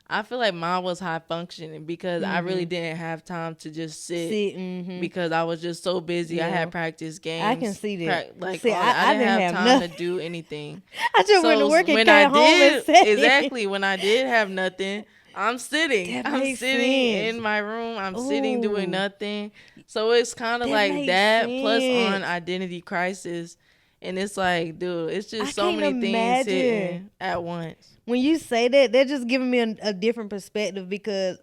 I feel like mine was high functioning because I really didn't have time to just sit because I was just so busy. I had practice games. I can see that. Like see, I didn't have time nothing. to do anything. I just went to work and when came home and sat. exactly when I did have nothing, I'm sitting. That I'm makes sitting sense. in my room. I'm Ooh. sitting doing nothing. So it's kind of like that plus on identity crisis. And it's like, dude, it's just so many things hitting at once. When you say that, they're just giving me a different perspective because,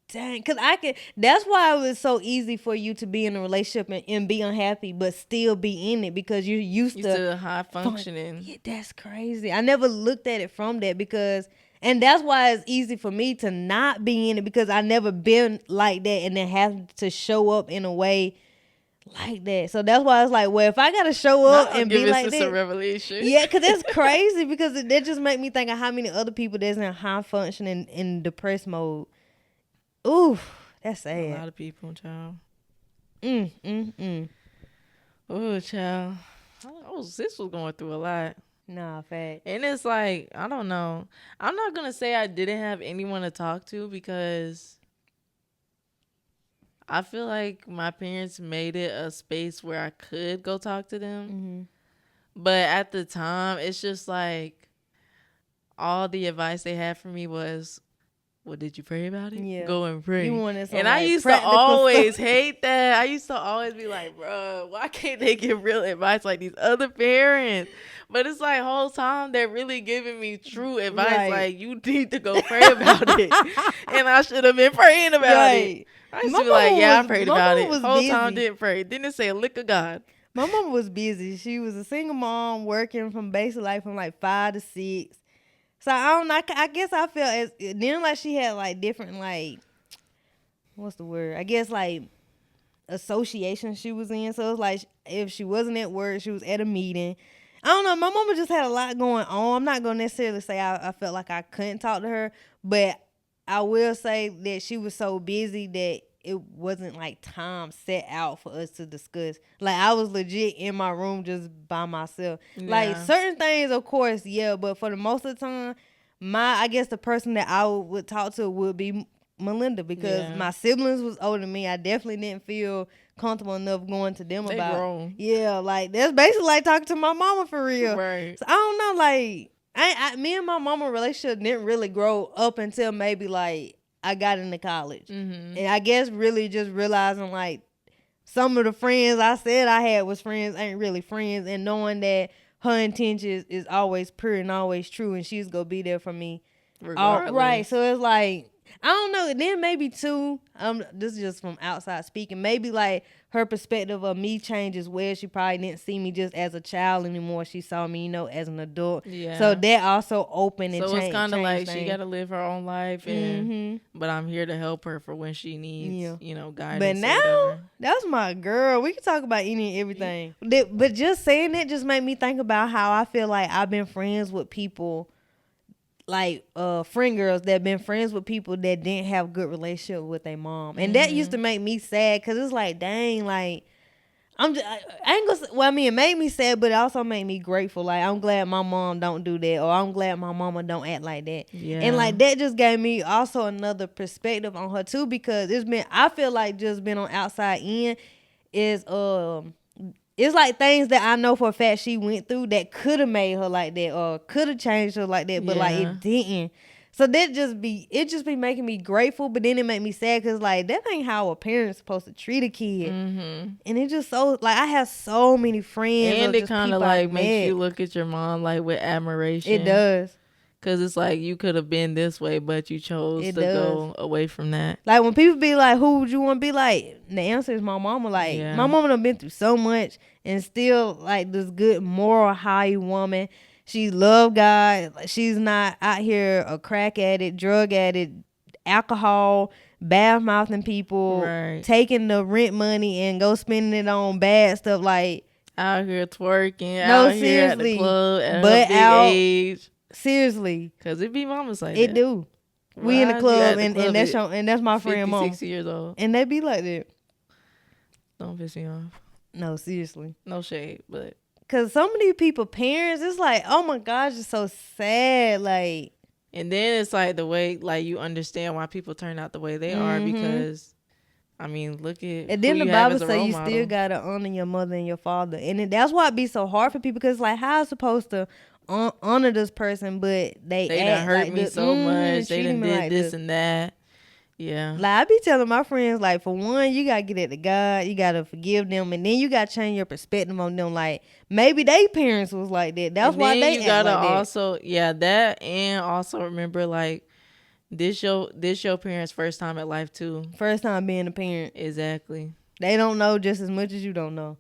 dang, because that's why it was so easy for you to be in a relationship and be unhappy, but still be in it because you're used to high functioning. Yeah, that's crazy. I never looked at it from that because, and that's why it's easy for me to not be in it because I never been like that and then have to show up in a way like that. So that's why it's like, well, if I gotta show up and be like that, a revelation. Yeah, because that's crazy because that just make me think of how many other people that's in high functioning in depressed mode. Ooh, that's sad. A lot of people, child. Oh, child. This was going through a lot. Nah, fact. And it's like, I don't know. I'm not gonna say I didn't have anyone to talk to because I feel like my parents made it a space where I could go talk to them. But at the time, it's just like all the advice they had for me was, well, did you pray about it? Yeah. Go and pray. You wanted some, and I used to always hate that. I used to always be like, bro, why can't they give real advice like these other parents? But it's like whole time they're really giving me true advice. Right. Like, you need to go pray about it. And I should have been praying about it. I used to be like, I prayed about it. Whole time didn't pray. Didn't say a lick of God. My mom was busy. She was a single mom working from basic life from like 5 to 6. So I guess I felt as then like she had like different like what's the word? I guess like association she was in. So it's like if she wasn't at work, she was at a meeting. I don't know. My mama just had a lot going on. I'm not gonna necessarily say I felt like I couldn't talk to her, but I will say that she was so busy that it wasn't like time set out for us to discuss. Like I was legit in my room just by myself. Yeah. Like certain things, of course, yeah, but for the most of the time, I guess the person that I would talk to would be Melinda because my siblings was older than me. I definitely didn't feel comfortable enough going to them about. Grown. Yeah, like that's basically like talking to my mama for real. Right. So I don't know, like me and my mama relationship didn't really grow up until maybe like I got into college. And I guess really just realizing like some of the friends I said I had was friends ain't really friends, and knowing that her intentions is always pure and always true and she's gonna be there for me. Regardless. Right. So it's like I don't know. Then maybe too, this is just from outside speaking, maybe like her perspective of me changed as well. She probably didn't see me just as a child anymore. She saw me, as an adult. Yeah. So that also opened and changed. So it's kind of like she got to live her own life, and but I'm here to help her for when she needs, guidance. But now, that's my girl. We can talk about any and everything. Yeah. But just saying that just made me think about how I feel like I've been friends with people like friend girls that been friends with people that didn't have good relationship with their mom, and that used to make me sad because it's like, dang, like I ain't gonna. Well, I mean, it made me sad, but it also made me grateful. Like I'm glad my mom don't do that, or I'm glad my mama don't act like that. Yeah. And like that just gave me also another perspective on her too, because I feel like just being on outside in is it's like things that I know for a fact she went through that could have made her like that or could have changed her like that, but like it didn't. So it just be making me grateful, but then it make me sad because like that ain't how a parent's supposed to treat a kid. And it just so like I have so many friends, and it kind of like makes you look at your mom like with admiration. It does. Cause it's like you could have been this way, but you chose to go away from that. Like when people be like, "Who would you want to be like?" The answer is my mama. Like my mama done been through so much and still like this good moral high woman. She love God. She's not out here a crack addict, drug addict, alcohol, bad mouthing people, taking the rent money and go spending it on bad stuff. Like out here twerking, out here at the club at but a big age. Seriously, cause it be mamas like it that. do. We in the club, and that's my friend mom. 60 years old, and they be like that. Don't piss me off. No, seriously. No shade, but cause so many people, parents, it's like, oh my gosh, it's so sad. Like, And then it's like the way, like, you understand why people turn out the way they are, because I mean, look at And who then the you have Bible as a say role you model. still gotta honor your mother and your father, and that's why it be so hard for people, because like, how I supposed to honor this person, but they They act done hurt like me this, so much. They treating done me did like this and that. Yeah. Like, I be telling my friends, like, for one, you gotta get it to God, you gotta forgive them, and then you gotta change your perspective on them. Like, maybe they parents was like that. That's and why then they you act gotta like that. also, that, and also remember, like, this your parents' first time at life too. First time being a parent. Exactly. They don't know just as much as you don't know.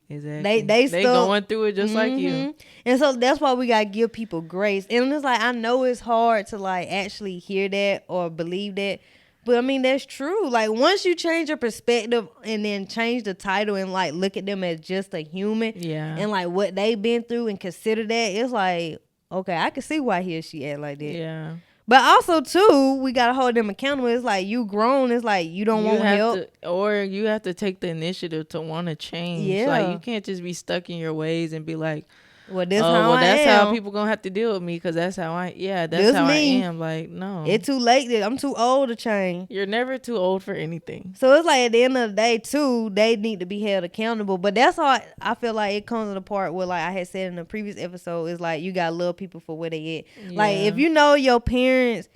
Exactly. They going through it just like you. And so that's why we gotta give people grace. And it's like, I know it's hard to like actually hear that or believe that, but I mean, that's true. Like, once you change your perspective and then change the title and like look at them as just a human, and like what they've been through and consider that, it's like, okay, I can see why he or she act like that. Yeah. But also too, we gotta hold them accountable. It's like, you grown. It's like, you don't want help, or you have to take the initiative to want to change. Yeah. Like, you can't just be stuck in your ways and be like, well, that's how people gonna have to deal with me, because that's how I am. Like, no, it's too late. I'm too old to change. You're never too old for anything. So it's like, at the end of the day too, they need to be held accountable. But that's how I feel like it comes to the part where, like I had said in the previous episode, is like, you gotta love people for where they at. Like, if you know your parents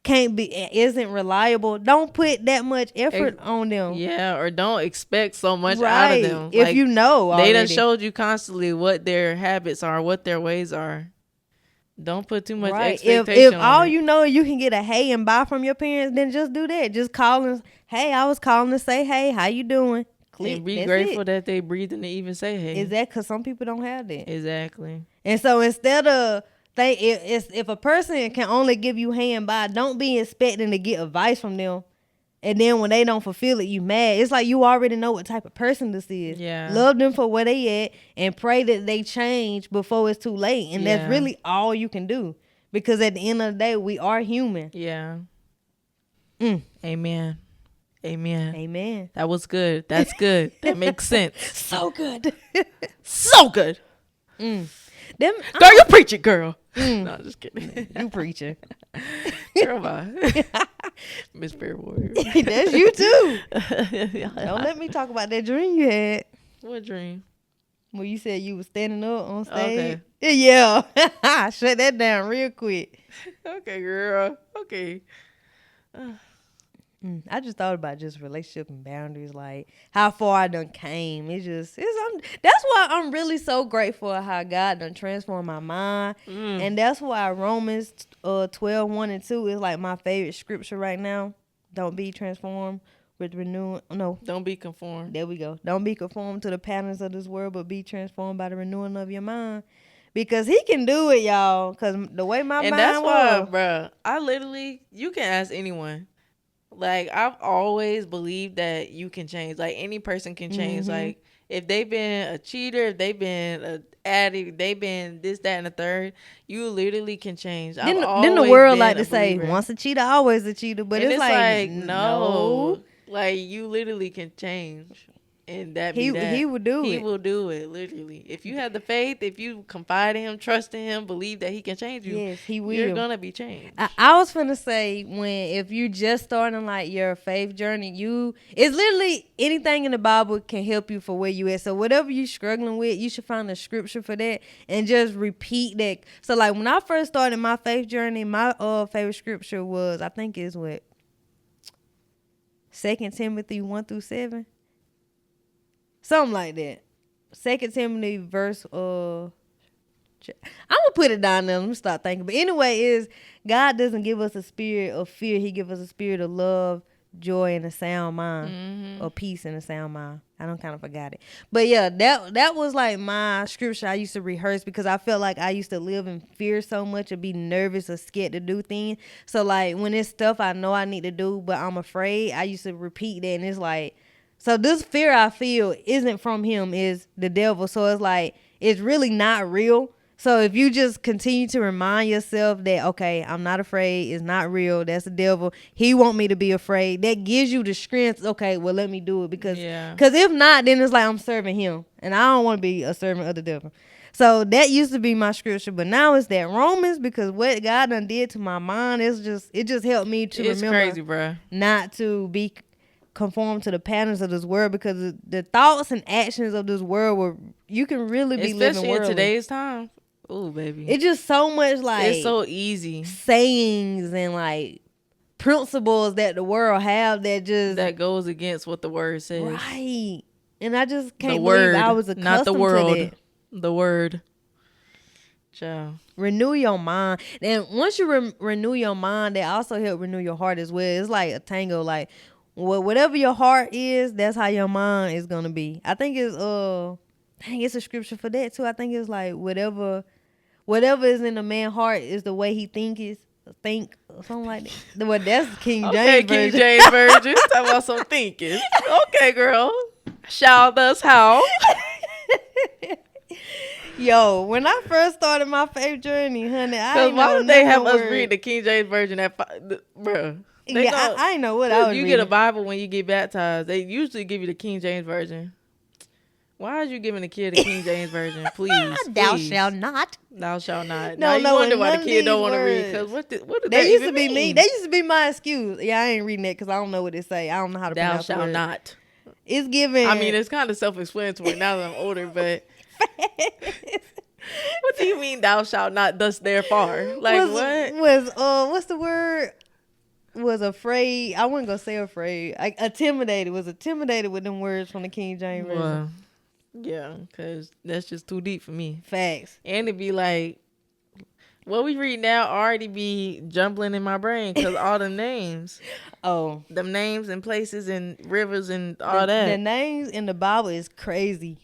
isn't reliable, don't put that much effort on them. Yeah, or don't expect so much out of them. If you know already. They done showed you constantly what their habits are, what their ways are. Don't put too much expectation if on all it. you know you can get a hey and bye from your parents, then just do that. Just call and, hey, I was calling to say hey, how you doing? And be grateful that they breathing to even say hey. Is that because some people don't have that? Exactly. And so instead of if a person can only give you hey and bye, don't be expecting to get advice from them. And then when they don't fulfill it, you mad. It's like, you already know what type of person this is. Yeah. Love them for where they at and pray that they change before it's too late. And that's really all you can do. Because at the end of the day, we are human. Yeah. Amen. Amen. That was good. That's good. That makes sense. So good. So good. Girl, you preach it, girl. No, I'm just kidding. You preaching. Girl, bye. Miss Fair Warrior. That's you too. Don't let me talk about that dream you had. What dream? Well, you said you was standing up on stage. Okay. Yeah. Shut that down real quick. Okay, girl. Okay. I just thought about just relationship and boundaries, like how far I done came. That's why I'm really so grateful how God done transformed my mind. And that's why Romans 12:1 and 2 is like my favorite scripture right now. Don't be transformed with renewing. No. Don't be conformed. There we go. Don't be conformed to the patterns of this world, but be transformed by the renewing of your mind. Because he can do it, y'all. Because the way my mind was. And that's why, bruh, you can ask anyone. Like, I've always believed that you can change. Like, any person can change. Like, if they've been a cheater, if they've been an addict, they've been this, that, and the third, you literally can change. Then the world like to say, once a cheater, always a cheater. But and it's like, no. Like, you literally can change. And he will do it. He will do it, literally. If you have the faith, if you confide in him, trust in him, believe that he can change you. Yes, he will. You're gonna be changed. I was finna say, if you just starting like your faith journey, it's literally anything in the Bible can help you for where you at. So whatever you're struggling with, you should find a scripture for that and just repeat that. So like, when I first started my faith journey, my favorite scripture was, I think is what, 2 Timothy 1-7. Something like that. 2 Timothy verse, I'm gonna put it down there. Let me start thinking. But anyway, is God doesn't give us a spirit of fear. He gives us a spirit of love, joy, and a sound mind, or peace and a sound mind. I don't kind of forgot it. But yeah, that was like my scripture I used to rehearse, because I felt like I used to live in fear so much and be nervous or scared to do things. So like, when it's stuff I know I need to do, but I'm afraid, I used to repeat that, and it's like, so this fear I feel isn't from him, is the devil. So it's like, it's really not real. So if you just continue to remind yourself that, okay, I'm not afraid, it's not real, that's the devil, he want me to be afraid, that gives you the strength, okay, well, let me do it. Because if not, then it's like I'm serving him, and I don't want to be a servant of the devil. So that used to be my scripture, but now it's that Romans, because what God done did to my mind it just helped me to It's remember crazy, bruh. not to be conform to the patterns of this world, because the thoughts and actions of this world you can really be living Especially in worldly. today's time. Ooh, baby. It's just so much like It's so easy. sayings and like principles that the world have that goes against what the word says. Right. And I just can't the believe word, I was accustomed not the world. to that. The word. Child. Renew your mind. And once you renew your mind, that also help renew your heart as well. It's like a tango. Like whatever your heart is, that's how your mind is gonna be. I think it's it's a scripture for that too. I think it's like whatever is in a man's heart is the way he think or something like that. Well, that's King James okay, version. King James version. Talk about some thinking. Okay, girl. Shout us how. Yo, when I first started my faith journey, honey, I Because ain't why know would they have none us word. read the King James version at bruh? Yeah, I ain't know what I was You reading. get a Bible when you get baptized. They usually give you the King James version. Why are you giving the kid a King James version? Please. Thou shalt not. Thou shalt not. No, now you no, wonder why none the of kid don't these want to read. Because words. what did That that used even to be mean? me. That used to be my excuse. Yeah, I ain't reading that because I don't know what it say. I don't know how to Thou pronounce shalt words. not. It's given. I mean, it's kind of self-explanatory now that I'm older, but what do you mean thou shalt not thus therefore? Like what? What's the word? Was afraid. I wasn't gonna say afraid. Intimidated. Was intimidated with them words from the King James version. Well, yeah, because that's just too deep for me. Facts. And it'd be like, what we read now already be jumbling in my brain because all the names. Oh. Them names and places and rivers and all that. The names in the Bible is crazy.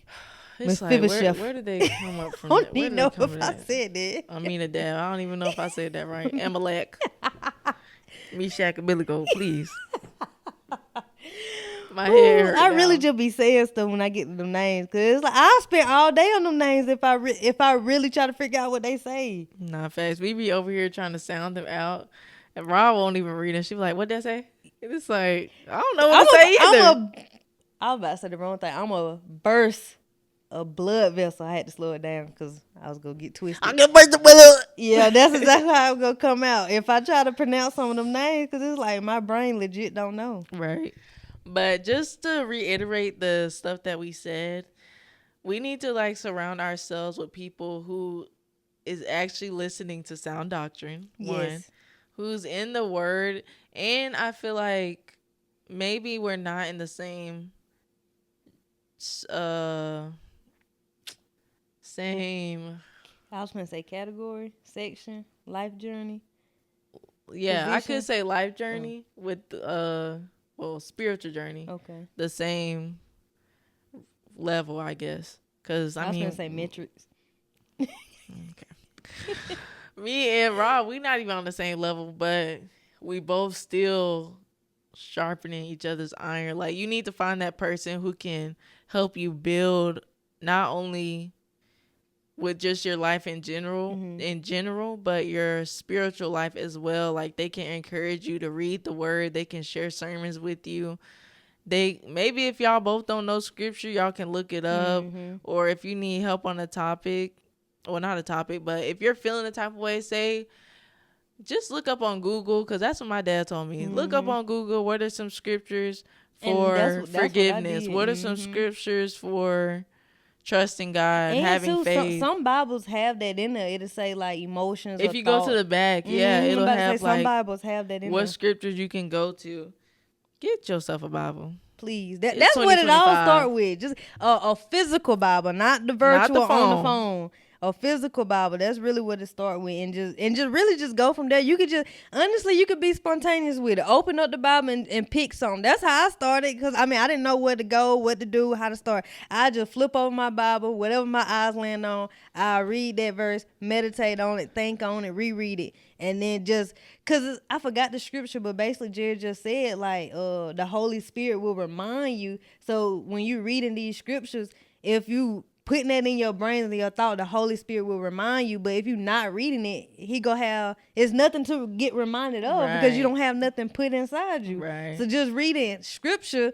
It's like, where did they come up from? I don't even know if I said that. Aminadab. I don't even know if I said that right. Amalek. Meshach, Abednego, please. My hair. I really just be saying stuff when I get to them names, cause it's like I spend all day on them names if I really try to figure out what they say. Nah, facts. We be over here trying to sound them out, and Rob won't even read it. She be like, "What that say?" And it's like I don't know what to say either. I was about to say the wrong thing. I'm a burst a blood vessel. I had to slow it down because I was gonna get twisted. I'm gonna burst the blood. Yeah, that's exactly how I'm gonna come out if I try to pronounce some of them names, because it's like my brain legit don't know. Right. But just to reiterate the stuff that we said, we need to like surround ourselves with people who is actually listening to sound doctrine. Yes. One, who's in the word. And I feel like maybe we're not in the same I was gonna say category, section, life journey. Yeah, position? I could say life journey with spiritual journey. Okay. The same level, I guess. Cause I was gonna say metrics. Okay. Me and Rob, we not even on the same level, but we both still sharpening each other's iron. Like you need to find that person who can help you build not only with just your life in general, but your spiritual life as well. Like they can encourage you to read the word. They can share sermons with you. Maybe if y'all both don't know scripture, y'all can look it up. Or if you need help on a topic, or not a topic, but if you're feeling the type of way, just look up on Google, because that's what my dad told me. Look up on Google, what are some scriptures for that's forgiveness? What are some scriptures for trusting God, and having faith? Some Bibles have that in there. It'll say like emotions. If you go to the back, it'll have like some Bibles have that in what there. scriptures you can go to. Get yourself a Bible. Please. That's what it all starts with. Just a physical Bible, not the virtual, not on the phone. A physical Bible. That's really what it starts with. And just really just go from there. You could you could be spontaneous with it. Open up the Bible and pick something. That's how I started, because I didn't know where to go, what to do, how to start. I just flip over my Bible, whatever my eyes land on, I read that verse, meditate on it, think on it, reread it. And then just, because I forgot the scripture, but basically Jerry just said like the Holy Spirit will remind you. So when you're reading these scriptures, if you putting that in your brains and your thought, the Holy Spirit will remind you. But if you're not reading it, it's nothing to get reminded of, because you don't have nothing put inside you. Right. So just reading scripture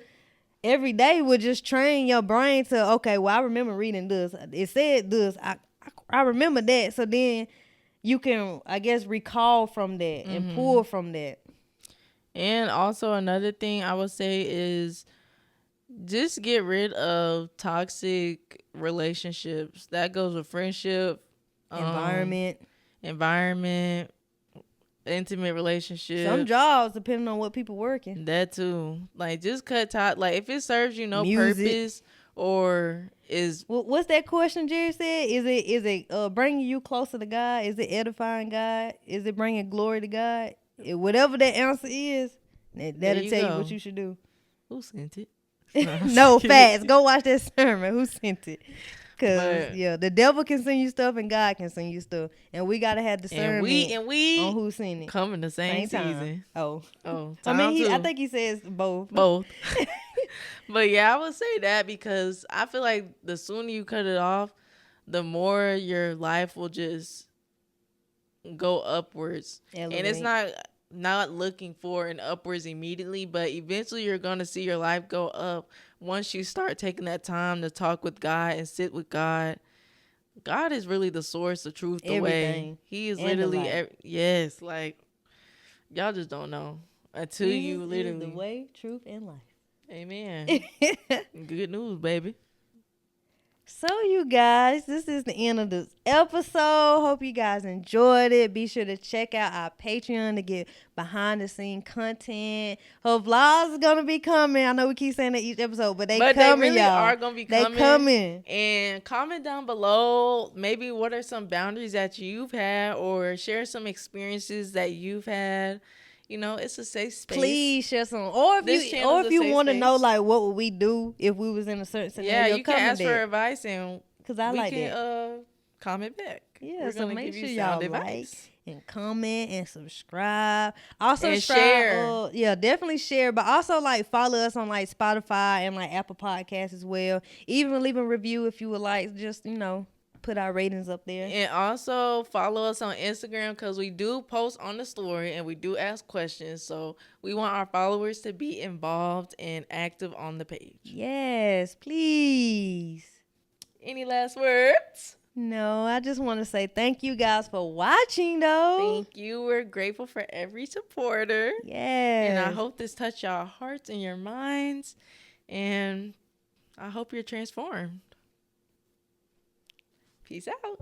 every day will just train your brain to, okay, well, I remember reading this. It said this. I I remember that. So then you can, I guess, recall from that and pull from that. And also another thing I would say is just get rid of toxic relationships. That goes with friendship, Environment, intimate relationships. some jobs, depending on what people working. That too. Like, just cut top. Like, if it serves you no Music. purpose or is What's that question Jerry said? Is it bringing you closer to God? Is it edifying God? Is it bringing glory to God? Whatever that answer is, that'll tell you what you should do. Who sent it? No, facts. Go watch that sermon. Who sent it? Because, the devil can send you stuff and God can send you stuff. And we got to have discernment and we on who sent it. Come in the same season. Oh. I think he says both. But yeah, I would say that because I feel like the sooner you cut it off, the more your life will just go upwards. Elevate. And it's not looking for an upwards immediately, but eventually you're going to see your life go up once you start taking that time to talk with God and sit with God. God is really the source, the truth, the way. He is literally yes, like y'all just don't know until you literally is the way, truth, and life. Amen. Good news, baby. So, you guys, this is the end of this episode. Hope you guys enjoyed it. Be sure to check out our Patreon to get behind-the-scene content. Her vlogs are going to be coming. I know we keep saying that each episode, but coming, they really y'all. are going to be coming. They coming. And comment down below maybe what are some boundaries that you've had or share some experiences that you've had. You know, it's a safe space. Please share some. Or if you want to know, like, what would we do if we was in a certain scenario? Yeah, you can ask for advice and because I like that. Comment back. Yeah, so make sure y'all like and comment and subscribe. Also and share. Definitely share. But also like follow us on like Spotify and like Apple Podcasts as well. Even leave a review if you would like. Just put our ratings up there. And also follow us on Instagram because we do post on the story and we do ask questions. So we want our followers to be involved and active on the page. Yes, please. Any last words? No, I just want to say thank you guys for watching, though. Thank you. We're grateful for every supporter. Yes. And I hope this touched your hearts and your minds. And I hope you're transformed. Peace out.